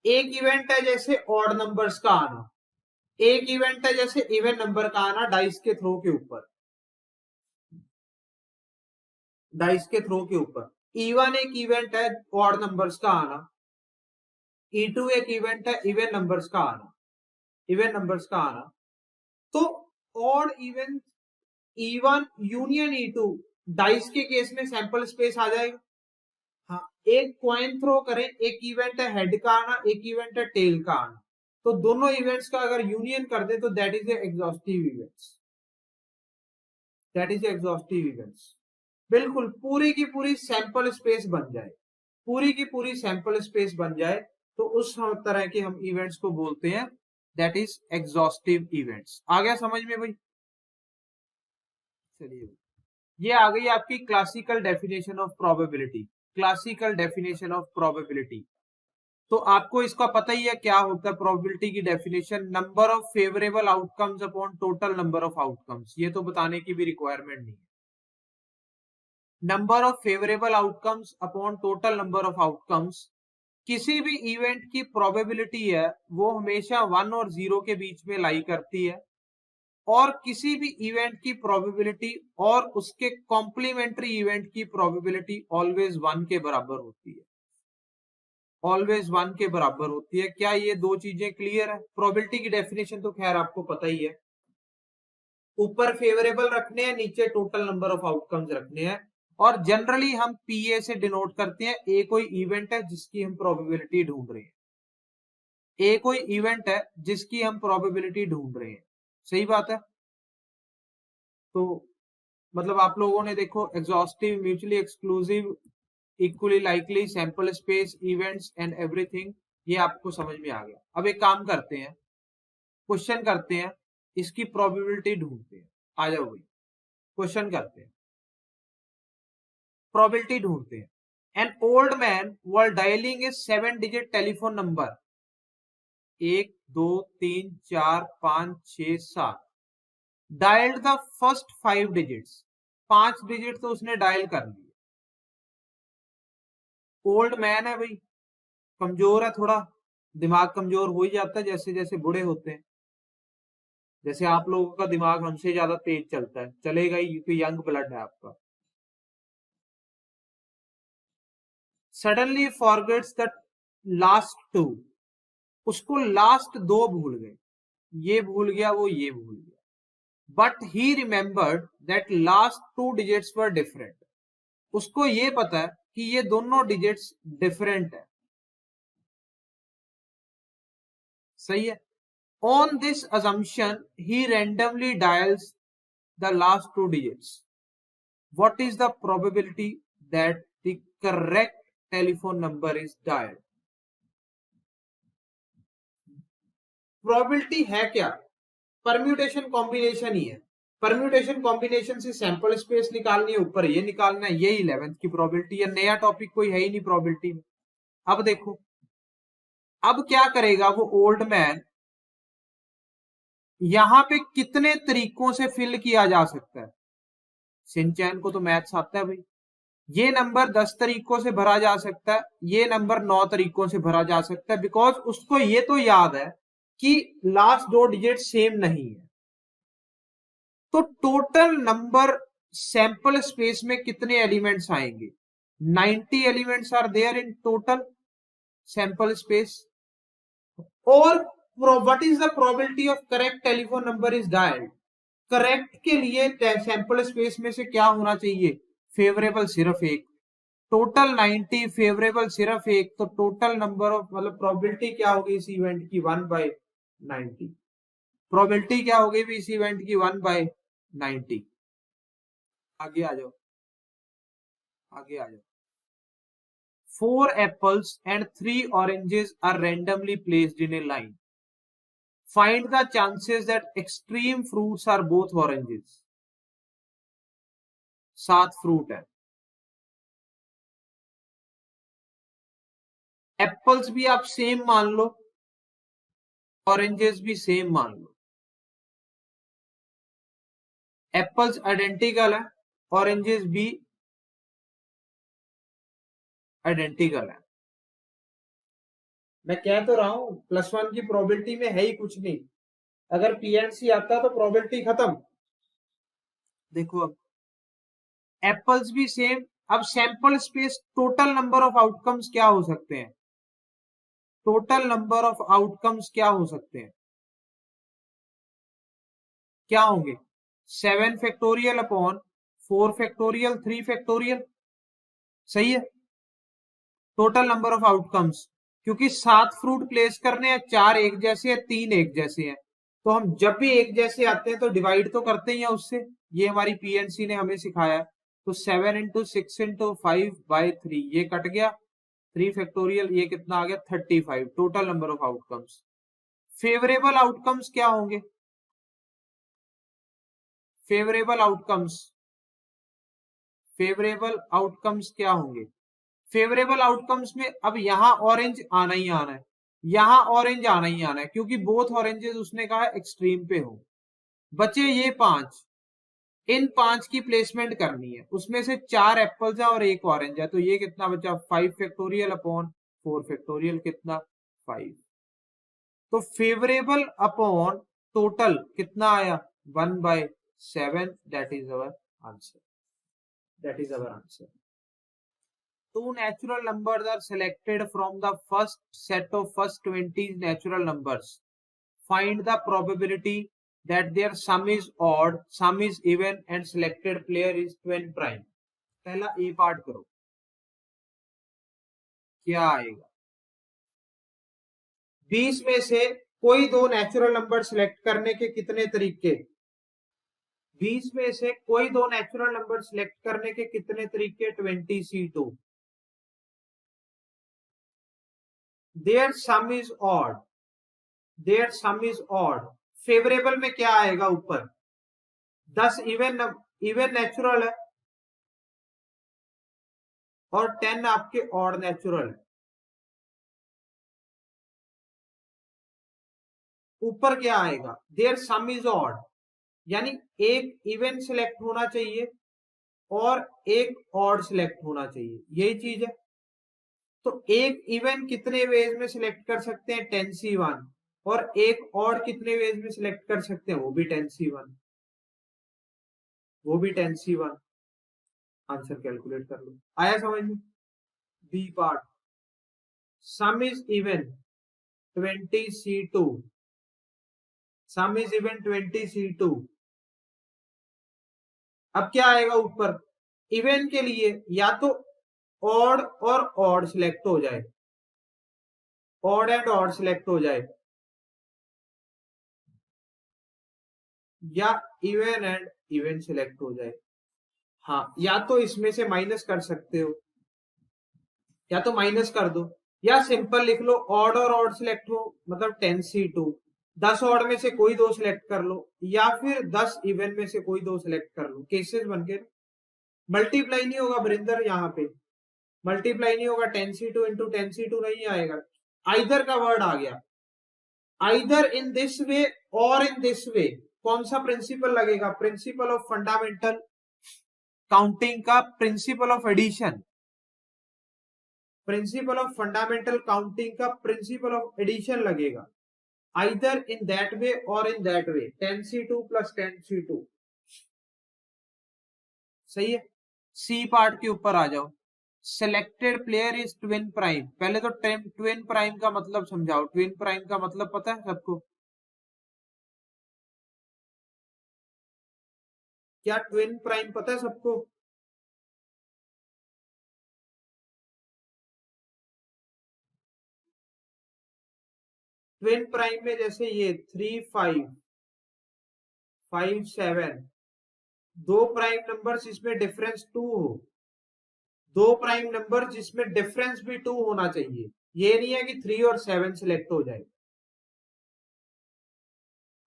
एक इवेंट है जैसे ऑड नंबर्स का आना, एक इवेंट है जैसे इवन नंबर का आना डाइस के थ्रो के ऊपर, डाइस के थ्रो के ऊपर। E1 एक इवेंट है ऑड नंबर्स का आना, E2 एक इवेंट है इवन नंबर्स का आना, इवन नंबर्स का आना। तो odd event E1 union E2 dice के केस में सैंपल स्पेस आ जाएगा। हाँ, एक कॉइन थ्रो करें, एक इवेंट है हेड का आना, एक इवेंट है टेल का आना, तो दोनों इवेंट्स का अगर यूनियन कर दे तो that is exhaustive events, that is exhaustive events. बिल्कुल पूरी की पूरी सैंपल स्पेस बन जाए, पूरी की पूरी सैंपल स्पेस बन जाए, तो उस तरह के हम इवेंट्स को बोलते हैं दैट इज एग्जॉस्टिव इवेंट्स। आ गया समझ में भाई? चलिए ये आ गई आपकी classical definition of probability. Classical definition of probability, तो आपको इसका पता ही है क्या होता है प्रोबेबिलिटी की definition, number of favourable outcomes upon total number of outcomes. ये तो बताने की भी रिक्वायरमेंट नहीं है। Number of favourable outcomes upon total number of outcomes, किसी भी इवेंट की प्रोबेबिलिटी है वो हमेशा 1 और 0 के बीच में लाई करती है, और किसी भी इवेंट की प्रोबेबिलिटी और उसके कॉम्प्लीमेंट्री इवेंट की प्रोबेबिलिटी ऑलवेज 1 के बराबर होती है, ऑलवेज 1 के बराबर होती है। क्या ये दो चीजें क्लियर है? प्रोबेबिलिटी की डेफिनेशन तो खैर आपको पता ही है, ऊपर फेवरेबल रखने हैं, नीचे टोटल नंबर ऑफ आउटकम्स रखने हैं, और जनरली हम पीए से डिनोट करते हैं। ए कोई इवेंट है जिसकी हम प्रोबेबिलिटी ढूंढ रहे हैं, ए कोई इवेंट है जिसकी हम प्रोबेबिलिटी ढूंढ रहे हैं, सही बात है। तो मतलब आप लोगों ने देखो exhaustive, mutually exclusive, equally likely, sample space, events and everything, ये आपको समझ में आ गया। अब एक काम करते हैं, क्वेश्चन करते हैं, इसकी प्रोबेबिलिटी ढूंढते हैं। आ जाओ भाई, क्वेश्चन करते हैं, प्रोबेबिलिटी ढूंढते हैं। An old man was dialing a 7-digit telephone number, 1 2 3 4 5 6 7, dialed the first 5 digits, 5 digit तो उसने डायल कर लिए। ओल्ड मैन है भाई, कमजोर है थोड़ा, दिमाग कमजोर हो ही जाता है जैसे जैसे बूढ़े होते हैं। जैसे आप लोगों का दिमाग हमसे ज्यादा तेज चलता है, चलेगा ही क्योंकि यंग ब्लड है आपका। सडनली फॉरगेट्स द लास्ट 2, उसको लास्ट 2 भूल गए, ये भूल गया, वो ये भूल गया। But he remembered that last 2 digits were different, उसको ये पता है कि ये दोनों डिजिट्स डिफरेंट है, सही है। On this assumption he randomly dials the last 2 digits. What is the probability that the correct telephone number is dialed? Probability है क्या? परम्यूटेशन कॉम्बिनेशन ही है। परम्यूटेशन कॉम्बिनेशन से सैंपल स्पेस निकालनी है, ऊपर ये निकालना है, ये 11th की प्रोबेबिलिटी है। नया टॉपिक कोई है ही नहीं प्रोबेबिलिटी में। अब देखो, अब क्या करेगा वो ओल्ड मैन, यहां पे कितने तरीकों से फिल किया जा सकता है। सिंचैन को तो मैथ्स आता है भाई। ये नंबर 10 तरीकों से भरा जा सकता है, ये नंबर 9 तरीकों से भरा जा सकता है, बिकॉज उसको ये तो याद है कि लास्ट 2 डिजिट सेम नहीं है। तो टोटल नंबर सैंपल स्पेस में कितने एलिमेंट्स आएंगे? 90 elements are there in total sample space. और what is the probability of correct telephone number is dialled? Correct के लिए सैंपल स्पेस में से क्या होना चाहिए? फेवरेबल सिर्फ एक, टोटल 90, फेवरेबल सिर्फ एक, तो टोटल नंबर ऑफ मतलब प्रोबेबिलिटी क्या होगी इस इवेंट की? 1/90। प्रोबेबिलिटी क्या होगी इस इवेंट की? 1/90। आगे आ जाओ, आगे आ जाओ। 4 apples and 3 oranges are randomly placed in a line. Find the chances that extreme fruits are both oranges. 7 fruit है, एप्पल्स भी आप सेम मान लो, ऑरेंजेस भी सेम मान लो। एप्पल्स आइडेंटिकल है, ऑरेंजेस भी आइडेंटिकल है। मैं कह तो रहा हूं +1 की प्रोबेबिलिटी में है ही कुछ नहीं, अगर पीएनसी आता तो प्रोबेबिलिटी खत्म। देखो अब एप्पल्स भी सेम। अब sample space, total number of outcomes क्या हो सकते हैं? टोटल नंबर ऑफ आउटकम्स क्या हो सकते हैं? क्या होंगे? 7 फैक्टोरियल अपॉन 4 फैक्टोरियल 3 फैक्टोरियल, सही है। टोटल नंबर ऑफ आउटकम्स, क्योंकि 7 फ्रूट प्लेस करने हैं, 4 एक जैसे हैं, 3 एक जैसे हैं, तो हम जब भी एक जैसे आते हैं तो डिवाइड तो करते ही हैं उससे। ये हमारी पीएनसी ने हमें सिखाया है। तो 7 × 6 × 5/3, ये कट गया, 3 फैक्टोरियल, ये कितना आ गया? 35। Total number of outcomes. Favourable outcomes क्या होंगे? फेवरेबल आउटकम्स फेवरेबल आउटकम्स क्या होंगे? फेवरेबल आउटकम्स में अब यहां ऑरेंज आना ही आना है, यहां ऑरेंज आना ही आना है, क्योंकि बोथ ऑरेंजेस उसने कहा एक्सट्रीम पे हो। बचे ये 5, इन 5 की प्लेसमेंट करनी है, उसमें से 4 एप्पल्स है और एक ऑरेंज है, तो ये कितना बचा? 5 फैक्टोरियल अपॉन 4 फैक्टोरियल, कितना? 5। तो फेवरेबल अपॉन टोटल कितना आया? 1/7। That is our answer, that is our answer. Two natural numbers are selected from the first set of first 20 natural numbers. Find the probability that their sum is odd, sum is even, and selected player is twin prime. पहला ए पार्ट करो, क्या आएगा? 20 में से कोई दो नेचुरल नंबर सिलेक्ट करने के कितने तरीके? 20 में से कोई दो नेचुरल नंबर सिलेक्ट करने के कितने तरीके? 20C2। Their sum is odd, their sum is odd। Favourable में क्या आएगा ऊपर? 10 इवन नेचुरल है और 10 आपके ऑड नेचुरल है। ऊपर क्या आएगा? देयर सम इज ऑड, यानी एक इवन सिलेक्ट होना चाहिए और एक ऑड सिलेक्ट होना चाहिए, यही चीज है। तो एक इवन कितने वेज में सिलेक्ट कर सकते हैं? 10C1। और एक ऑड कितने वेज में सिलेक्ट कर सकते हैं? वो भी 10C1, वो भी 10C1। आंसर कैलकुलेट कर लो। आया समझ में? B part, sum is even 20C2, sum is even 20C2। अब क्या आएगा ऊपर? इवन के लिए या तो ऑड और ऑड सिलेक्ट हो जाए, ऑड एंड ऑड सिलेक्ट हो जाए, या इवन एंड इवन सिलेक्ट हो जाए। हाँ, या तो इसमें से माइनस कर सकते हो, या तो माइनस कर दो, या सिंपल लिख लो ऑड और ऑड सिलेक्ट हो, मतलब 10C2। 10 ऑड में से कोई दो सिलेक्ट कर लो, या फिर 10 इवन में से कोई दो सिलेक्ट कर लो। केसेस बन के मल्टीप्लाई नहीं होगा बरिंदर, यहाँ पे मल्टीप्लाई नहीं होगा, 10C2 इंटू 10C2 नहीं आएगा। आइदर का वर्ड आ गया, आइदर इन दिस वे और इन दिस वे। कौन सा प्रिंसिपल लगेगा? प्रिंसिपल ऑफ फंडामेंटल काउंटिंग का principle of addition, principle of fundamental counting का प्रिंसिपल ऑफ एडिशन लगेगा। आइदर इन दैट वे और in that way, 10C2 plus 10C2। सही है। सी पार्ट के ऊपर आ जाओ। Selected player is twin prime. पहले तो ट्विन प्राइम का मतलब समझाओ। ट्विन प्राइम का मतलब पता है सबको? क्या ट्विन प्राइम पता है सबको? ट्विन प्राइम में जैसे ये 3 5 5 7, दो प्राइम नंबर जिसमें डिफरेंस 2 हो, दो प्राइम नंबर जिसमें डिफरेंस भी 2 होना चाहिए। ये नहीं है कि 3 और 7 सिलेक्ट हो जाए,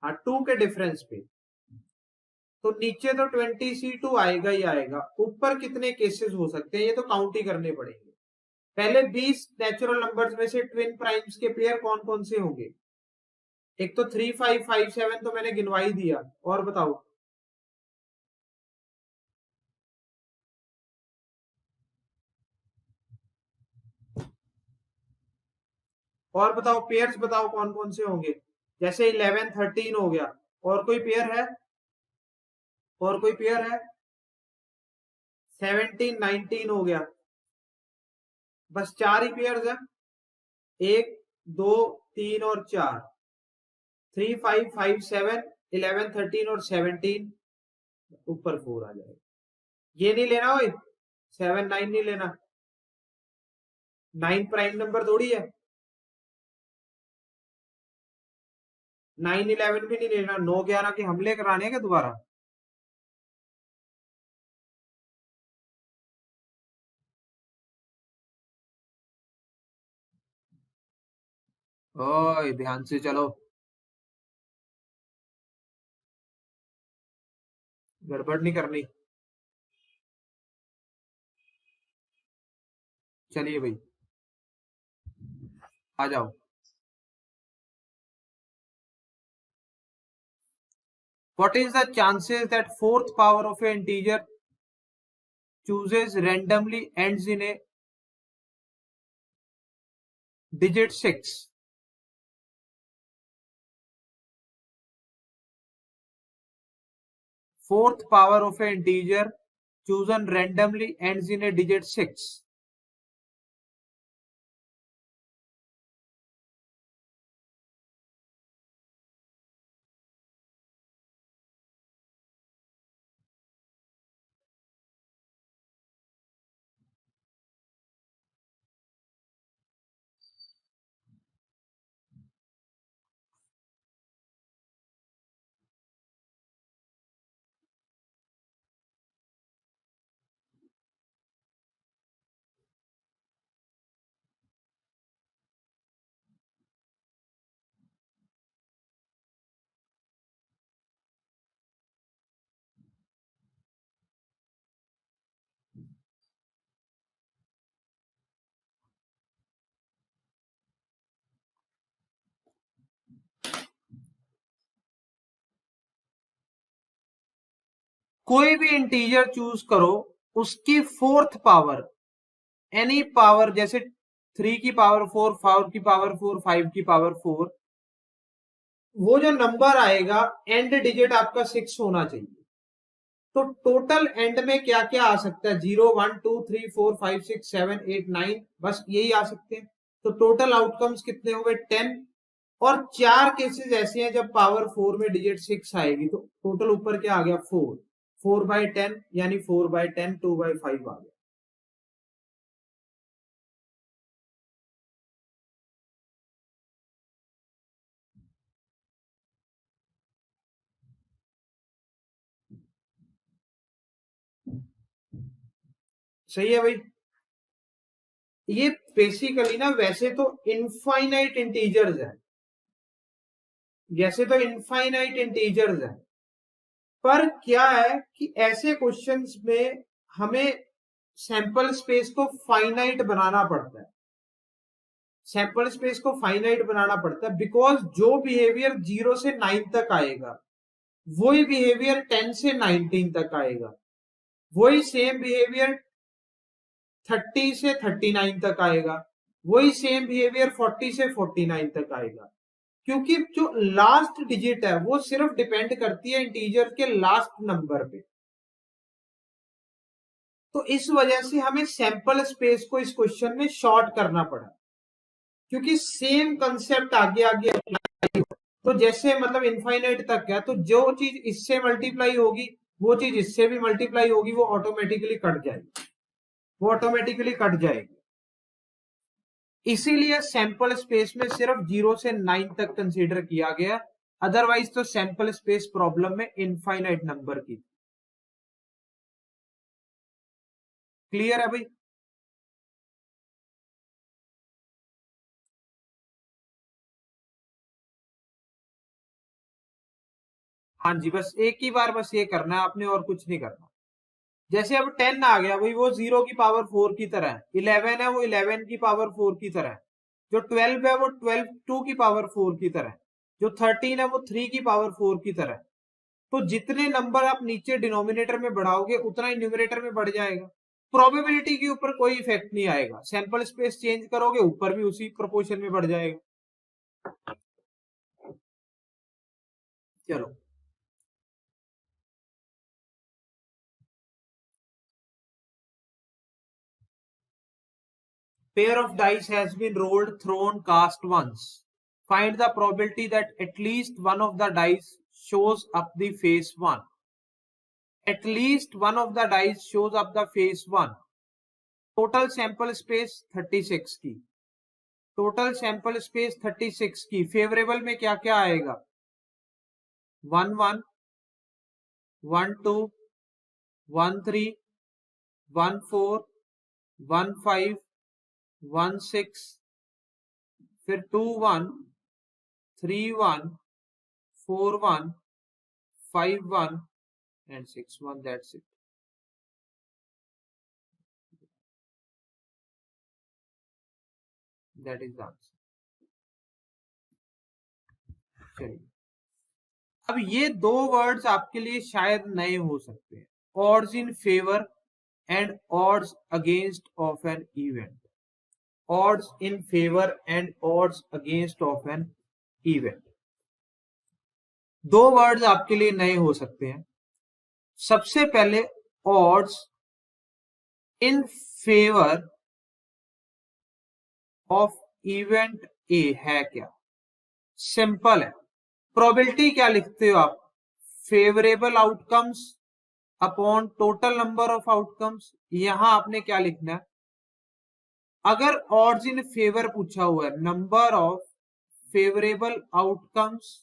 हाँ 2 के डिफरेंस पे। तो नीचे तो 20C2 आएगा ही आएगा। ऊपर कितने केसेस हो सकते हैं ये तो काउंट ही करने पड़ेंगे। पहले 20 नेचुरल नंबर्स में से ट्विन प्राइम्स के पेयर कौन कौन से होंगे? एक तो 3 5 5 7 तो मैंने गिनवा ही दिया, और बताओ। और बताओ, पेयर्स बताओ कौन कौन से होंगे। जैसे 11 13 हो गया, और कोई पेयर है? और कोई पेयर है? 17 19 हो गया। बस 4 ही पेयर्स हैं, 1 2 3 और 4। 3 5 5 7 11 13 और 17, ऊपर 4 आ जाएगा। ये नहीं लेना ओए, 7 9 नहीं लेना, 9 प्राइम नंबर थोड़ी है। 9 11 भी नहीं लेना, 9 11 के हमले कराने के दोबारा। ओए ध्यान से चलो, गड़बड़ नहीं करनी। चलिए भाई आ जाओ। What is the chances that fourth power of an integer chooses randomly ends in a digit 6? Fourth power of an integer chosen randomly ends in a digit 6. कोई भी इंटीजर चूज करो, उसकी फोर्थ पावर, एनी पावर, जैसे 3 की पावर 4, 4 की पावर 4, 5 की पावर 4, वो जो नंबर आएगा एंड डिजिट आपका 6 होना चाहिए। तो टोटल एंड में क्या क्या आ सकता है? 0, 1, 2, 3, 4, 5, 6, 7, 8, 9, बस यही आ सकते हैं। तो टोटल आउटकम्स कितने हो गए? 10। और 4 केसेस ऐसे हैं जब पावर 4 में डिजिट 6 आएगी, तो टोटल ऊपर क्या आ गया? 4। 4/10 यानी 4/10, 2/5 आ गया। सही है भाई। ये बेसिकली ना, वैसे तो इनफाइनाइट इंटीजर्स है, जैसे तो इनफाइनाइट इंटीजर्स है, पर क्या है कि ऐसे क्वेश्चंस में हमें सैंपल स्पेस को फाइनाइट बनाना पड़ता है। सैंपल स्पेस को फाइनाइट बनाना पड़ता है बिकॉज जो बिहेवियर 0 से 9 तक आएगा, वही बिहेवियर 10 से 19 तक आएगा, वही सेम बिहेवियर 30 से 39 तक आएगा, वही सेम बिहेवियर 40 से 49 तक आएगा। क्योंकि जो लास्ट डिजिट है वो सिर्फ डिपेंड करती है इंटीजर के लास्ट नंबर पे। तो इस वजह से हमें सैंपल स्पेस को इस क्वेश्चन में शॉर्ट करना पड़ा, क्योंकि सेम कंसेप्ट आगे आगे अप्लाई। तो जैसे मतलब इनफाइनाइट तक है, तो जो चीज इससे मल्टीप्लाई होगी वो चीज इससे भी मल्टीप्लाई होगी, वो ऑटोमेटिकली कट जाएगी, वो ऑटोमेटिकली कट जाएगी। इसीलिए सैंपल स्पेस में सिर्फ 0 से 9 तक कंसीडर किया गया, अदरवाइज तो सैंपल स्पेस प्रॉब्लम में इनफाइनाइट नंबर की। क्लियर है भाई? हाँ जी, बस एक ही बार बस ये करना है आपने, और कुछ नहीं करना। जैसे अब 10 आ गया भाई, वो 0 की पावर 4 की तरह है। 11 है, वो 11 की पावर 4 की तरह है। जो 12 है वो 12 2 की पावर 4 की तरह है। जो 13 है वो 3 की पावर 4 की तरह है। तो जितने नंबर आप नीचे डिनोमिनेटर में बढ़ाओगे, उतना ही न्यूमरेटर में बढ़ जाएगा। प्रोबेबिलिटी के ऊपर कोई इफेक्ट नहीं आएगा। सैंपल स्पेस चेंज करोगे, ऊपर भी उसी प्रोपोर्शन में बढ़ जाएगा। चलो, pair of dice has been rolled, thrown, cast once. Find the probability that at least one of the dice shows up the face 1. At least one of the dice shows up the face 1. Total sample space 36 की। टोटल सैंपल स्पेस 36 की। फेवरेबल में क्या क्या आएगा? 1 1, 1 2, 1 3, 1 4, 1 5, 1 6, फिर 2 1, 3 1, 4 1, 5 1 and 6 1। That's it। That is the answer. चलिए, अब ये दो वर्ड्स आपके लिए शायद नए हो सकते हैं, odds in favour and odds against of an event. Odds in favour and odds against of an event, दो वर्ड्स आपके लिए नए हो सकते हैं। सबसे पहले odds in favour of event ए है क्या? सिंपल है, प्रोबेबिलिटी क्या लिखते हो आप? Favourable outcomes upon total number of outcomes. यहां आपने क्या लिखना है? अगर ऑड्स इन फेवर पूछा हुआ है, number of favourable outcomes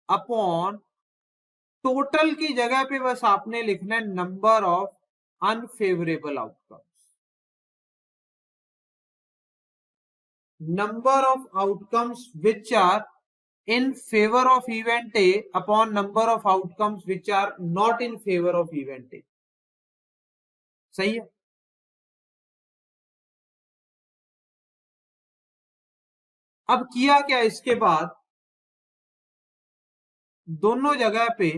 upon total की जगह पे बस आपने लिखना है number of unfavourable outcomes. Number of outcomes which are in favor of event A upon number of outcomes which are not in favor of event A। सही है। अब किया क्या, इसके बाद दोनों जगह पे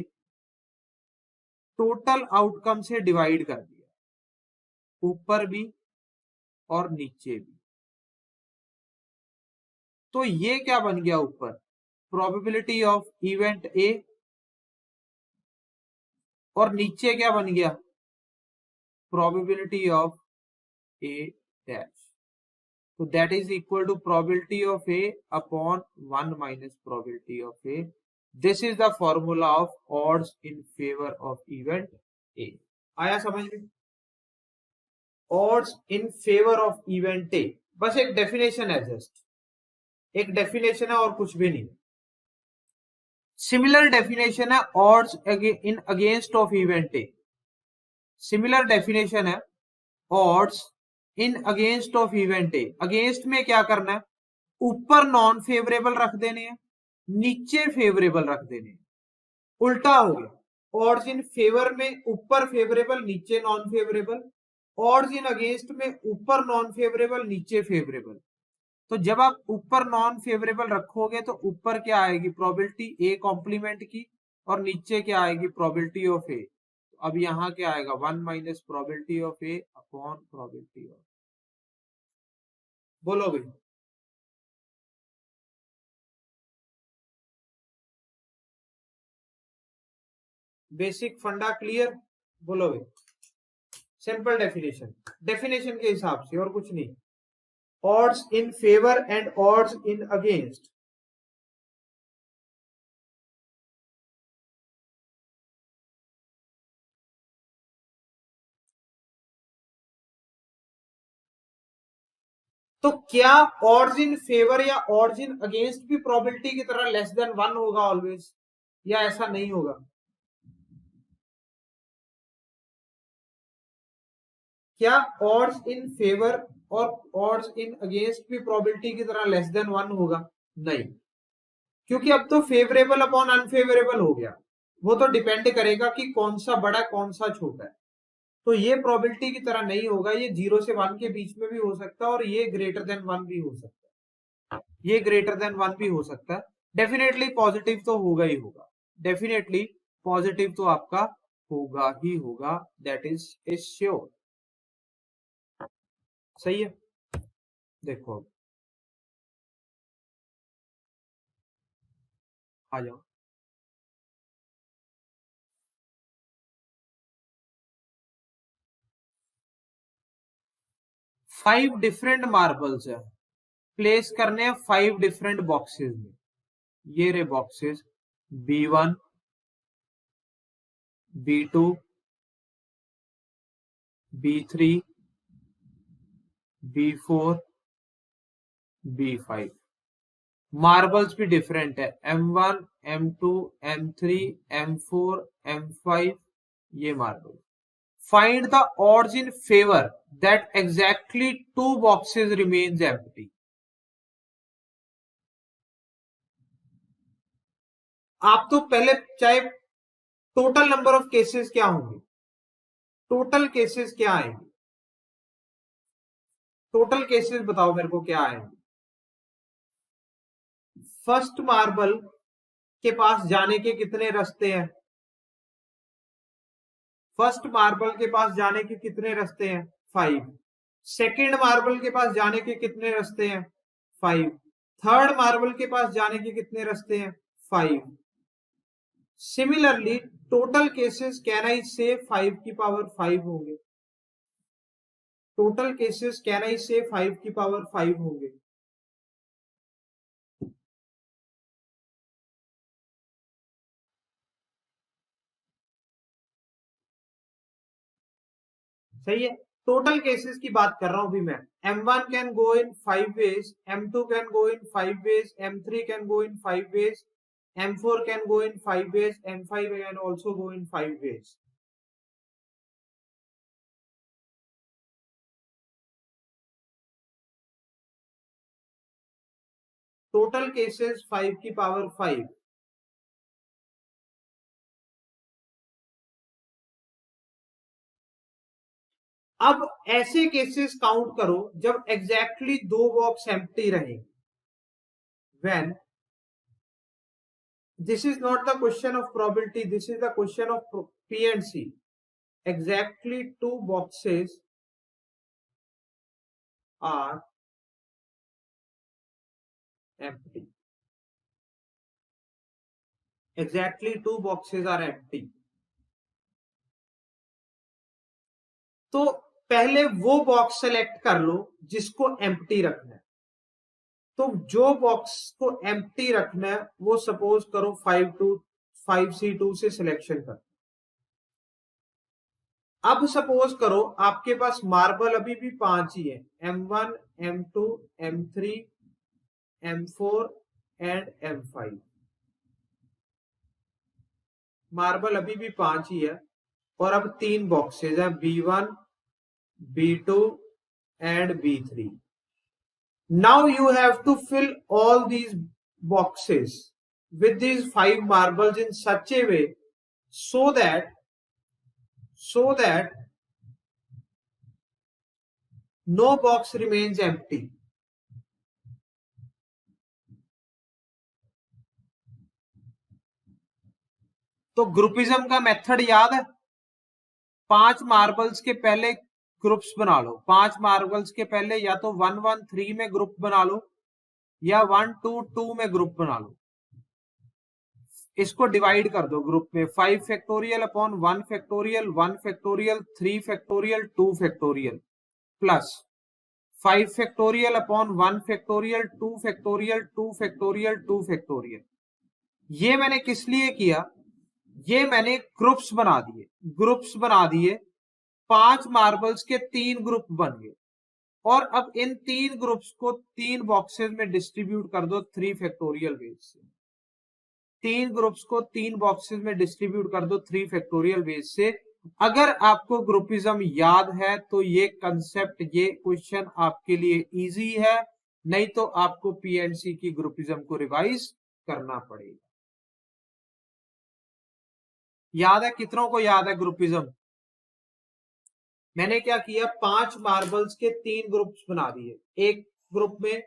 टोटल आउटकम से डिवाइड कर दिया, ऊपर भी और नीचे भी। तो ये क्या बन गया ऊपर? प्रोबेबिलिटी ऑफ इवेंट ए, और नीचे क्या बन गया? Probability of A dash. तो that is equal to probability of A upon 1 minus probability of A. This is the formula of odds in favour of event A. आया समझ में? Odds in favour of event A, बस एक डेफिनेशन है, जस्ट एक डेफिनेशन है और कुछ भी नहीं। सिमिलर डेफिनेशन है odds in against of event A. Similar definition है odds in against of event A. Against में क्या करना है? ऊपर नॉन फेवरेबल रख देने हैं, नीचे फेवरेबल रख देने हैं। उल्टा हो गया, ऑड्स इन फेवर में ऊपर फेवरेबल नीचे non favourable, odds in against में ऊपर नॉन फेवरेबल नीचे फेवरेबल। तो जब आप ऊपर नॉन फेवरेबल रखोगे तो ऊपर क्या आएगी? प्रोबेबिलिटी ए कॉम्प्लीमेंट की, और नीचे क्या आएगी? प्रोबेबिलिटी ऑफ ए। अब यहां क्या आएगा? 1 minus probability of A upon probability of. बोलो भाई, बेसिक फंडा क्लियर? बोलो भाई। सिंपल डेफिनेशन, डेफिनेशन के हिसाब से और कुछ नहीं। Odds in favour and odds in against, तो क्या ऑड्स इन फेवर या ऑड्स इन अगेंस्ट भी प्रोबेबिलिटी की तरह लेस देन 1 होगा ऑलवेज, या ऐसा नहीं होगा? क्या ऑड्स इन फेवर और ऑड्स इन अगेंस्ट भी प्रोबेबिलिटी की तरह लेस देन 1 होगा? नहीं, क्योंकि अब तो फेवरेबल अपॉन अनफेवरेबल हो गया। वो तो डिपेंड करेगा कि कौन सा बड़ा कौन सा छोटा है। तो ये प्रोबेबिलिटी की तरह नहीं होगा, ये 0 से 1 के बीच में भी हो सकता है, और ये ग्रेटर देन 1 भी हो सकता है, ये ग्रेटर देन 1 भी हो सकता है। डेफिनेटली पॉजिटिव तो होगा ही होगा, डेफिनेटली पॉजिटिव तो आपका होगा ही होगा, दैट इज श्योर। सही है। देखो अब आ जाओ, 5 डिफरेंट मार्बल्स है, प्लेस करने हैं 5 डिफरेंट बॉक्सेस में। ये रे boxes B1, B2, B3, B4, B5। Marbles भी डिफरेंट है, M1, M2, M3, M4, M5, ये marble. Find the odds in favour that exactly 2 boxes remains empty. आप तो पहले चाहे टोटल नंबर ऑफ केसेस क्या होंगे, टोटल केसेस क्या आएंगे? टोटल केसेस बताओ मेरे को क्या है। फर्स्ट मार्बल के पास जाने के कितने रास्ते हैं? फर्स्ट मार्बल के पास जाने के कितने रास्ते हैं? 5। सेकेंड मार्बल के पास जाने के कितने रास्ते हैं? 5। थर्ड मार्बल के पास जाने के कितने रास्ते हैं? 5। Similarly total cases can I से 5 की पावर 5 होंगे। टोटल केसेस कैन आई से 5 की पावर 5 होंगे। सही है। टोटल केसेस की बात कर रहा हूं अभी मैं। M1 can go in 5 ways, M2 can go in 5 ways, M3 can go in 5 ways, M4 can go in 5 ways, M5 can also go in 5 ways. Total cases 5 की पावर 5। अब ऐसे केसेस काउंट करो जब एग्जैक्टली दो बॉक्स एम्प्टी रहे। When this is not the question of probability, this is the question of P and C. Exactly two boxes are empty. Exactly two boxes are empty. तो पहले वो बॉक्स सेलेक्ट कर लो जिसको एम्प्टी रखना है। तो जो बॉक्स को एम्प्टी रखना है वो सपोज करो 5C2 से सिलेक्शन कर। अब सपोज करो आपके पास मार्बल अभी भी 5 ही है, M1, M2, M3, M4 and M5। Marble अभी भी 5 ही है और अब 3 बॉक्सेस हैं, B1, B2 and B3। Now you have to fill all these boxes with these 5 marbles in such a way so that no box remains empty. तो ग्रुपिज्म का मेथड याद है? 5 मार्बल्स के पहले ग्रुप्स बना लो। 5 मार्बल्स के पहले या तो 1 1 3 में ग्रुप बना लो या 1 2 2 में ग्रुप बना लो। इसको डिवाइड कर दो ग्रुप में, 5 factorial upon 1 factorial, 1 factorial, 3 factorial, 2 factorial plus 5 factorial upon 1 factorial, 2 factorial, 2 factorial, 2 factorial. ये मैंने किस लिए किया? ये मैंने ग्रुप्स बना दिए। ग्रुप्स बना दिए, 5 मार्बल्स के 3 ग्रुप बन गए और अब इन 3 ग्रुप्स को 3 बॉक्सेस में डिस्ट्रीब्यूट कर दो 3 फैक्टोरियल वेज से। 3 ग्रुप्स को 3 बॉक्सेस में डिस्ट्रीब्यूट कर दो 3 फैक्टोरियल वेज से। अगर आपको ग्रुपिज्म याद है तो ये कंसेप्ट, ये क्वेश्चन आपके लिए इजी है, नहीं तो आपको पीएनसी की ग्रुपिज्म को रिवाइज करना पड़ेगा। याद है? कितनों को याद है ग्रुपिज्म? मैंने क्या किया, 5 मार्बल्स के 3 ग्रुप्स बना दिए। एक ग्रुप में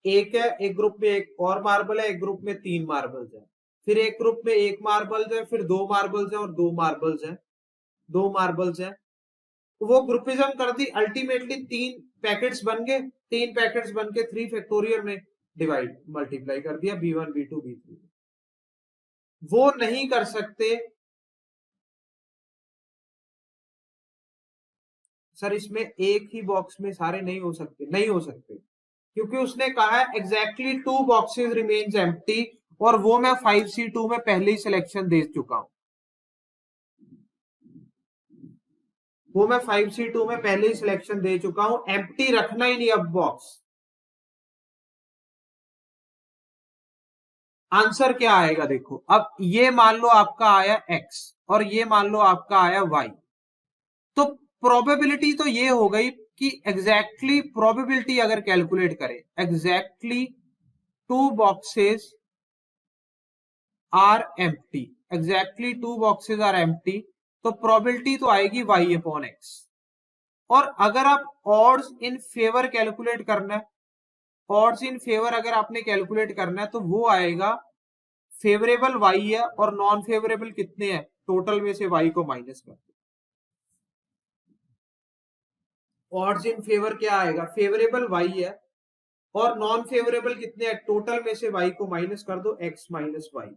एक है, एक ग्रुप में एक और मार्बल है, एक ग्रुप में 3 मार्बल्स है, फिर एक ग्रुप में 1 मार्बल्स है, फिर 2 मार्बल्स है और 2 मार्बल्स है, 2 मार्बल्स है। वो ग्रुपिज्म कर दी। अल्टीमेटली 3 पैकेट्स बन गए। 3 पैकेट्स बन के 3 फैक्टोरियल में डिवाइड मल्टीप्लाई कर दिया, B1 B2 B3। वो नहीं कर सकते सर, इसमें एक ही बॉक्स में सारे नहीं हो सकते। नहीं हो सकते क्योंकि उसने कहा है एग्जैक्टली 2 बॉक्सेस रिमेन्स एम्प्टी और वो मैं 5C2 में पहले ही सिलेक्शन दे चुका हूं। वो मैं 5C2 में पहले ही सिलेक्शन दे चुका हूं, एम्प्टी रखना ही नहीं अब बॉक्स। आंसर क्या आएगा देखो। अब ये मान लो आपका आया x और ये मान लो आपका आया y। तो प्रोबेबिलिटी तो ये हो गई कि एग्जैक्टली प्रोबेबिलिटी अगर कैलकुलेट करें, exactly 2 boxes are empty, exactly 2 boxes are empty, तो प्रोबेबिलिटी तो आएगी y अपॉन x। और अगर आप ऑड्स इन फेवर कैलकुलेट करना है, ऑड्स इन फेवर अगर आपने कैलकुलेट करना है तो वो आएगा फेवरेबल वाई है और नॉन फेवरेबल कितने हैं, टोटल में से वाई को माइनस कर दो। ऑड्स इन फेवर क्या आएगा, फेवरेबल वाई है और नॉन फेवरेबल कितने हैं, टोटल में से वाई को माइनस कर दो, एक्स माइनस वाई।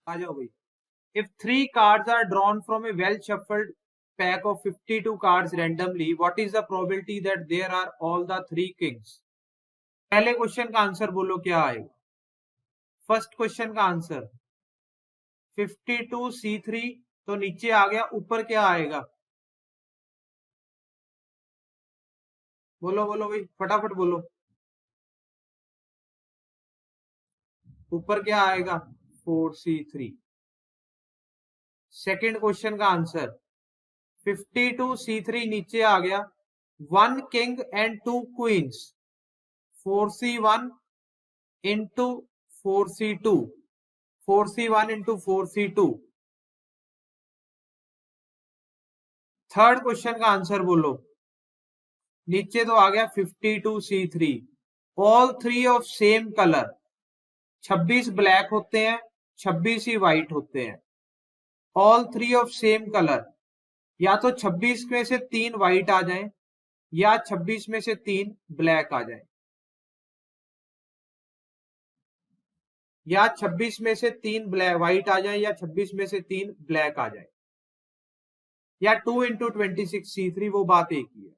आ जाओ भाई। If three cards are drawn from a well shuffled pack of 52 cards randomly, what is the probability that there are all the three kings? पहले क्वेश्चन का आंसर बोलो क्या आएगा। फर्स्ट क्वेश्चन का आंसर 52C3, तो नीचे आ गया, ऊपर क्या आएगा, बोलो बोलो भाई फटाफट बोलो, ऊपर क्या आएगा 4C3। सेकंड क्वेश्चन का आंसर 52C3 नीचे आ गया, 1 king and 2 queens, 4C1 into 4C2, 4C1 into 4C2। Third question का आंसर बोलो, नीचे तो आ गया 52C3, all three of same colour, 26 black होते हैं, 26 ही व्हाइट होते हैं, all three of same colour, या तो 26 में से 3 व्हाइट आ जाएं या 26 में से 3 ब्लैक आ जाएं, या 26 में से 3 ब्लैक व्हाइट आ जाए या 26 में से 3 ब्लैक आ जाए, या 2 इंटू 26C3, वो बात एक ही है।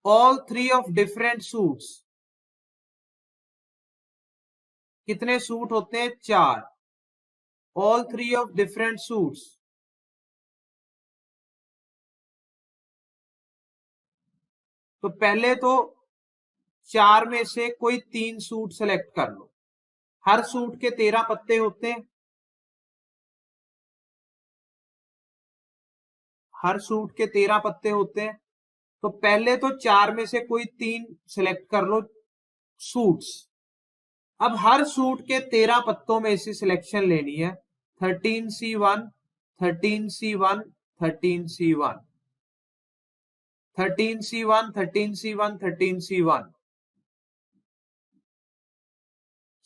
All three of different suits, कितने सूट होते हैं 4, all three of different suits, तो पहले तो 4 में से कोई 3 सूट सेलेक्ट कर लो, हर सूट के 13 पत्ते होते हैं, हर सूट के 13 पत्ते होते हैं, तो पहले तो 4 में से कोई 3 सेलेक्ट कर लो सूट्स। अब हर सूट के 13 पत्तों में से सिलेक्शन लेनी है, 13C1, 13C1, 13C1, 13C1, 13C1, 13C1,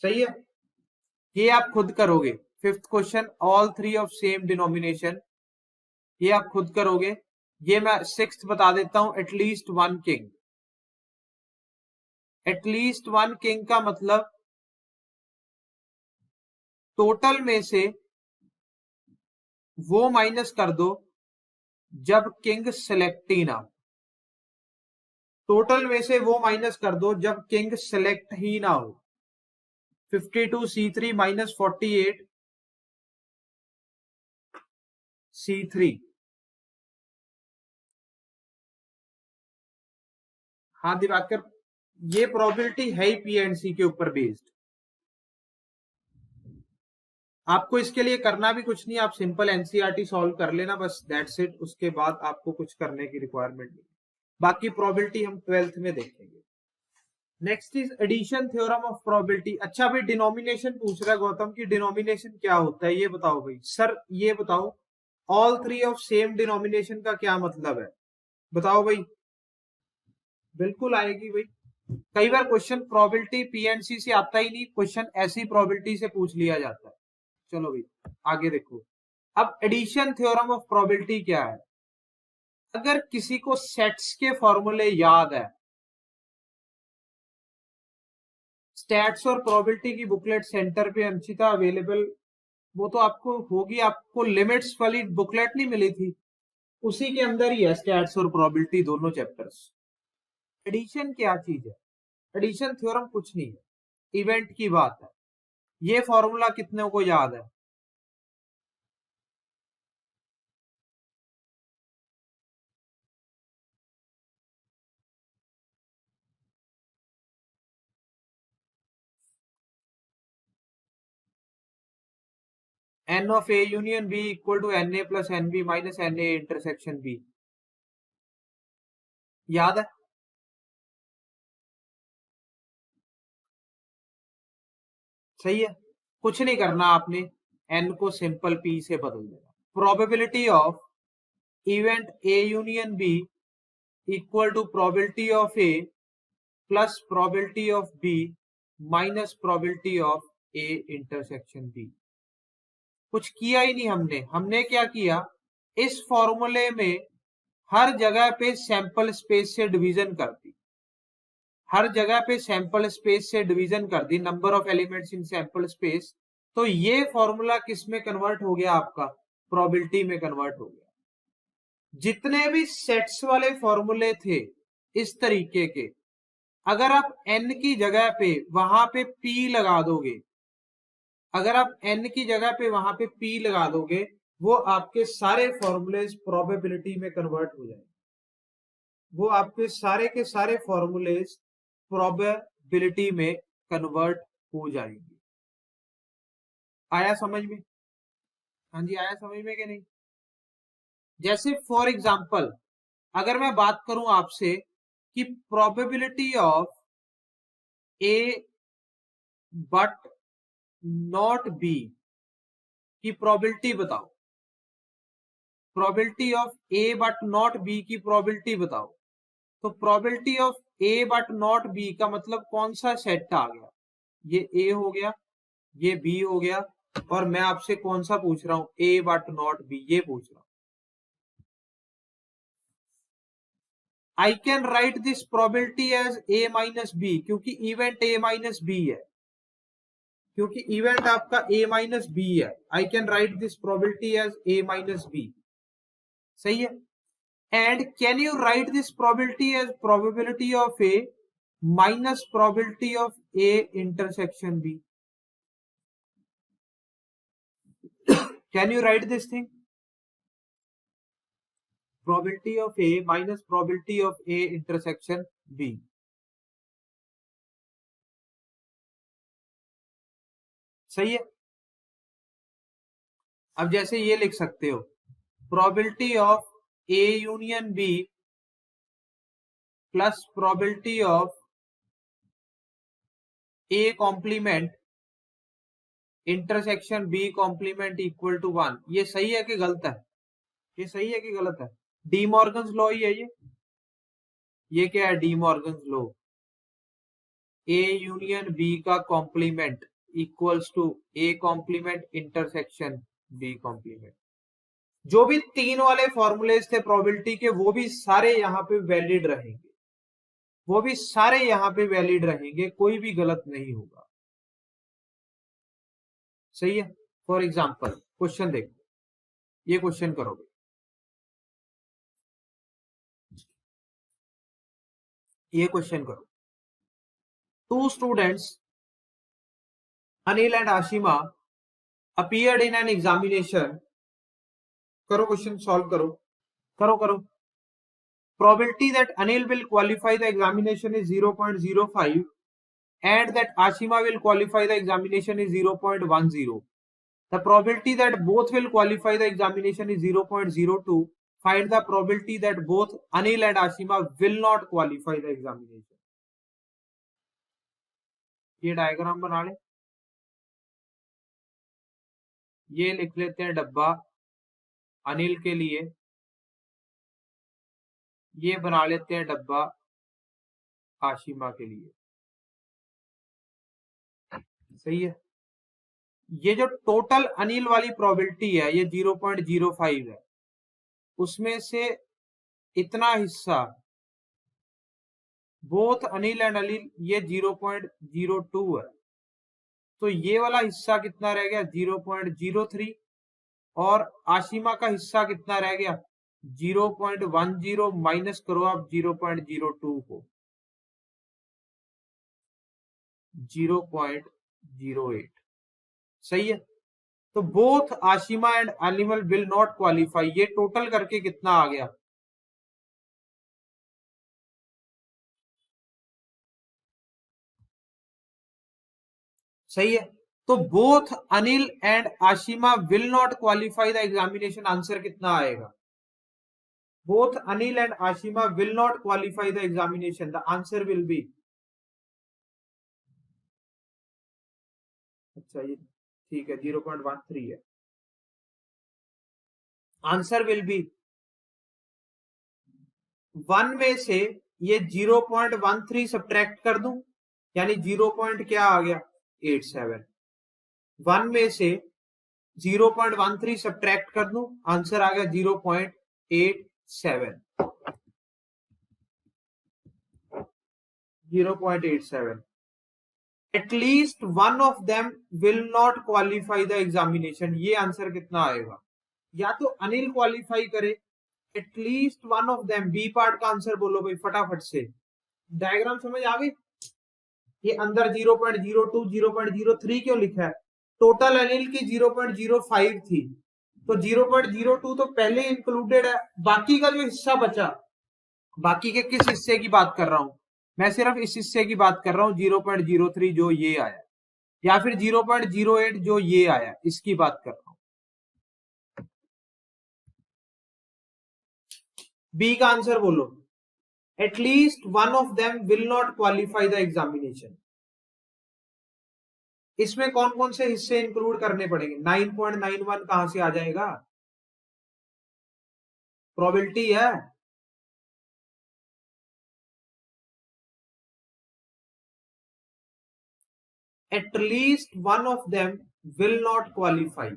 सही है। ये आप खुद करोगे। Fifth question, all three of same denomination, ये आप खुद करोगे। ये मैं सिक्स्थ बता देता हूं, at least one king, at least one king का मतलब टोटल में से वो माइनस कर दो जब किंग सेलेक्ट ही ना हो, टोटल में से वो माइनस कर दो जब किंग सेलेक्ट ही ना हो। 52C3 माइनस 48C3, हाँ दिवाकर, ये प्रोबेबिलिटी है ही पीएनसी के ऊपर बेस्ड। आपको इसके लिए करना भी कुछ नहीं, आप सिंपल एनसीईआरटी सॉल्व कर लेना बस, दैट्स इट। उसके बाद आपको कुछ करने की रिक्वायरमेंट नहीं, बाकी प्रोबेबिलिटी हम 12th में देखेंगे। Next is addition theorem of probability. अच्छा भाई, डिनोमिनेशन पूछ रहा है गौतम की, डिनोमिनेशन क्या होता है ये बताओ भाई। सर ये बताओ, all three of same denomination का क्या मतलब है, बताओ भाई। बिल्कुल आएगी भाई, कई बार क्वेश्चन प्रोबेबिलिटी पीएनसी से आता ही नहीं, क्वेश्चन ऐसी प्रोबेबिलिटी से पूछ लिया जाता है। चलो भाई आगे देखो। अब एडिशन थ्योरम ऑफ प्रोबेबिलिटी क्या है, अगर किसी को सेट्स के फॉर्मूले याद है, स्टैट्स और प्रोबेबिलिटी की बुकलेट सेंटर पे अंशिता अवेलेबल, वो तो आपको होगी, आपको लिमिट्स वाली बुकलेट नहीं मिली थी, उसी के अंदर ही है स्टैट्स और प्रोबेबिलिटी दोनों चैप्टर्स। एडिशन क्या चीज है, एडिशन थ्योरम कुछ नहीं है, इवेंट की बात है। ये फॉर्मूला कितने को याद है, n of A union B equal to n A plus n B minus n A intersection B, याद है। सही है, कुछ नहीं करना आपने, एन को सिंपल पी से बदल देना, probability of event A union B equal to probability of A plus probability of B minus probability of A intersection B। कुछ किया ही नहीं हमने क्या किया, इस फॉर्मूले में हर जगह पे सैंपल स्पेस से डिवीजन कर दी, हर जगह पे सैंपल स्पेस से डिवीजन कर दी, number of elements in sample space. तो ये फॉर्मूला किस में कन्वर्ट हो गया, आपका प्रोबेबिलिटी में कन्वर्ट हो गया। जितने भी सेट्स वाले फॉर्मूले थे इस तरीके के, अगर आप n की जगह पे वहां पे p लगा दोगे, अगर आप n की जगह पे वहां पे p लगा दोगे, वो आपके सारे फॉर्मूलेज प्रोबेबिलिटी में कन्वर्ट हो जाएंगे, वो आपके सारे के सारे फॉर्मूलेज प्रोबेबिलिटी में कन्वर्ट हो जाएंगे। आया समझ में? हाँ जी, आया समझ में कि नहीं? जैसे फॉर एग्जांपल अगर मैं बात करूं आपसे कि probability of A but not B की प्रोबेबिलिटी बताओ, probability of A but not B की प्रोबेबिलिटी बताओ। तो probability of A but not B का मतलब कौन सा सेट आ गया, ये ए हो गया, ये बी हो गया, और मैं आपसे कौन सा पूछ रहा हूं, ए बट नॉट बी, ये पूछ रहा हूं। I can write this probability as A minus B, क्योंकि इवेंट ए माइनस बी है, क्योंकि इवेंट आपका ए माइनस बी है। I can write this probability as A minus B, सही है। And can you write this probability as probability of A minus probability of A intersection B? Can you write this thing, probability of A minus probability of A intersection B? सही है। अब जैसे ये लिख सकते हो, probability of A union B plus probability of A complement intersection B complement equal to 1। ये सही है कि गलत है, ये सही है कि गलत है? डी मॉर्गन्स लॉ ही है ये क्या है, De Morgan's law, A union B का complement equals to A complement intersection B complement. जो भी तीन वाले फॉर्मूलेज थे प्रोबेबिलिटी के, वो भी सारे यहाँ पे वैलिड रहेंगे, वो भी सारे यहाँ पे वैलिड रहेंगे, कोई भी गलत नहीं होगा, सही है। फॉर एग्जाम्पल क्वेश्चन देखो, ये क्वेश्चन करोगे, ये क्वेश्चन करो, two students Anil and Ashima appeared in an examination। करो क्वेश्चन सॉल्व करो, करो करो। probability that Anil will qualify the examination is 0.05 and that Ashima will qualify the examination is 0.10. The probability that both will qualify the examination is 0.02. Find the probability that both Anil and Ashima will not qualify the examination। ये डायग्राम बना ले, ये लिख लेते हैं डब्बा अनिल के लिए, ये बना लेते हैं डब्बा आशिमा के लिए, सही है। ये जो टोटल अनिल वाली प्रोबेबिलिटी है ये 0.05 है, उसमें से इतना हिस्सा बोथ अनिल एंड अनिल ये 0.02 है, तो ये वाला हिस्सा कितना रह गया 0.03, और आशिमा का हिस्सा कितना रह गया 0.10, माइनस करो आप 0.02 को, 0.08, सही है। तो both Ashima and animal will not qualify, ये टोटल करके कितना आ गया, सही है। तो both Anil and Ashima will not qualify the examination, answer कितना आएगा, both Anil and Ashima will not qualify the examination, the answer will be, अच्छा ये ठीक है 0.13 है। आंसर विल बी 1 में से ये 0.13 सब्ट्रैक्ट कर दूं, यानी 0. क्या आ गया 87। 1 में से 0.13 सब्ट्रैक्ट कर दूं, आंसर आ गया 0.87। 0.87। At least one of them will not qualify the examination, ये आंसर कितना आएगा? या तो अनिल क्वालिफाई करे, at least one of them, B part का आंसर बोलो भाई फटाफट से। डायग्राम समझ आ गई? ये अंदर 0.02 0.03 क्यों लिखा है? टोटल अनिल की 0.05 थी, तो 0.02 तो पहले इंक्लूडेड है। बाकी का जो हिस्सा बचा, बाकी के किस हिस्से की बात कर रहा हूं मैं? सिर्फ इस हिस्से की बात कर रहा हूं 0.03 जो ये आया, या फिर 0.08 जो ये आया, इसकी बात कर रहा हूं। बी का आंसर बोलो। At least one of them will not qualify the examination. इसमें कौन कौन से हिस्से इंक्लूड करने पड़ेंगे? 9.91 कहां से आ जाएगा? प्रोबेबिलिटी है। At least one of them will not qualify,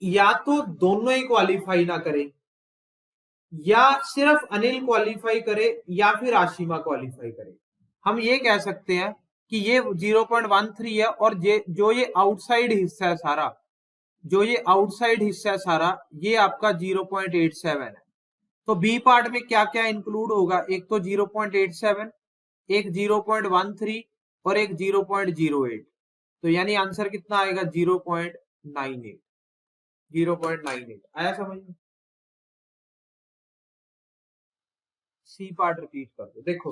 या तो दोनों ही क्वालिफाई ना करें, या सिर्फ अनिल क्वालिफाई करे, या फिर आशिमा क्वालिफाई करे। हम ये कह सकते हैं कि ये 0.13 है, और जो ये आउटसाइड हिस्सा है सारा, जो ये आउटसाइड हिस्सा है सारा, ये आपका 0.87 है। तो बी पार्ट में क्या क्या इंक्लूड होगा? एक तो 0.87, एक 0.13 और एक 0.08। तो यानी आंसर कितना आएगा? 0.98। 0.98 आया समझ में? सी पार्ट रिपीट कर दो। देखो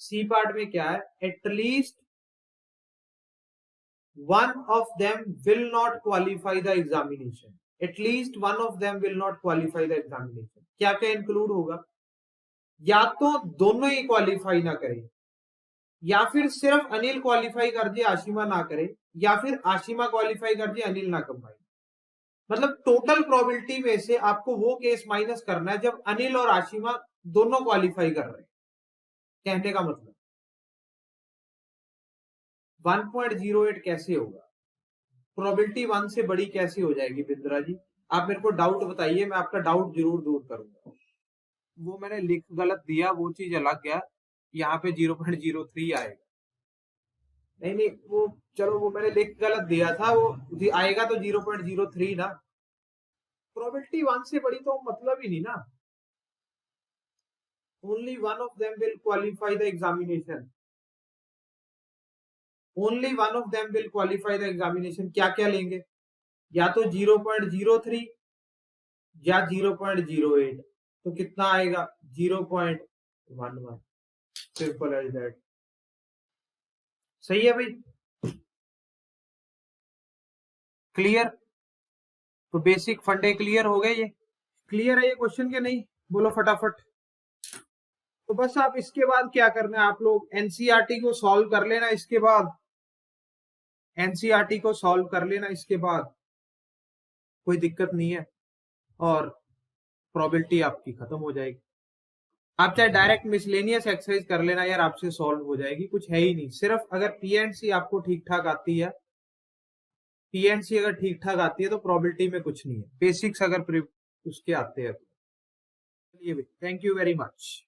सी पार्ट में क्या है? At least one of them will not qualify the examination. At least one of them will not qualify the examination, क्या क्या इंक्लूड होगा? या तो दोनों ही क्वालिफाई ना करें, या फिर सिर्फ अनिल क्वालिफाई कर दिए आशिमा ना करे, या फिर आशिमा क्वालिफाई कर दिए अनिल ना कंबाइन। मतलब टोटल प्रोबेबिलिटी में से आपको वो केस माइनस करना है जब अनिल और आशिमा दोनों क्वालिफाई कर रहे हैं। कहने का मतलब 1.08 कैसे होगा? प्रोबेबिलिटी 1 से बड़ी कैसे हो जाएगी? बिंद्रा जी आप मेरे को डाउट बताइए, मैं आपका डाउट जरूर दूर करूंगा। वो मैंने लिख गलत दिया, वो चीज अलग गया, यहाँ पे 0.03 आएगा। नहीं नहीं, वो चलो वो मैंने लिख गलत दिया था, वो आएगा तो 0.03 ना। प्रोबेबिलिटी 1 से बड़ी तो मतलब ही नहीं ना। Only one of them will qualify the examination. Only one of them will qualify the examination. क्या क्या लेंगे? या तो 0.03 या 0.08। तो कितना आएगा? 0.11। Simple as that. सही है भाई? क्लियर? तो बेसिक फंडे क्लियर हो गए। ये क्लियर है ये क्वेश्चन के नहीं? बोलो फटाफट। तो बस आप इसके बाद क्या करना है, आप लोग एनसीईआरटी को सॉल्व कर लेना। इसके बाद एनसीईआरटी को सॉल्व कर लेना, इसके बाद कोई दिक्कत नहीं है, और प्रोबेबिलिटी आपकी खत्म हो जाएगी। आप चाहे डायरेक्ट मिसलेनियस एक्सरसाइज कर लेना यार, आपसे सॉल्व हो जाएगी। कुछ है ही नहीं, सिर्फ अगर पी एंड सी आपको ठीक ठाक आती है, पी एंड सी अगर ठीक ठाक आती है तो प्रोबेबिलिटी में कुछ नहीं है। बेसिक्स अगर उसके आते हैं तो। चलिए भाई, थैंक यू वेरी मच।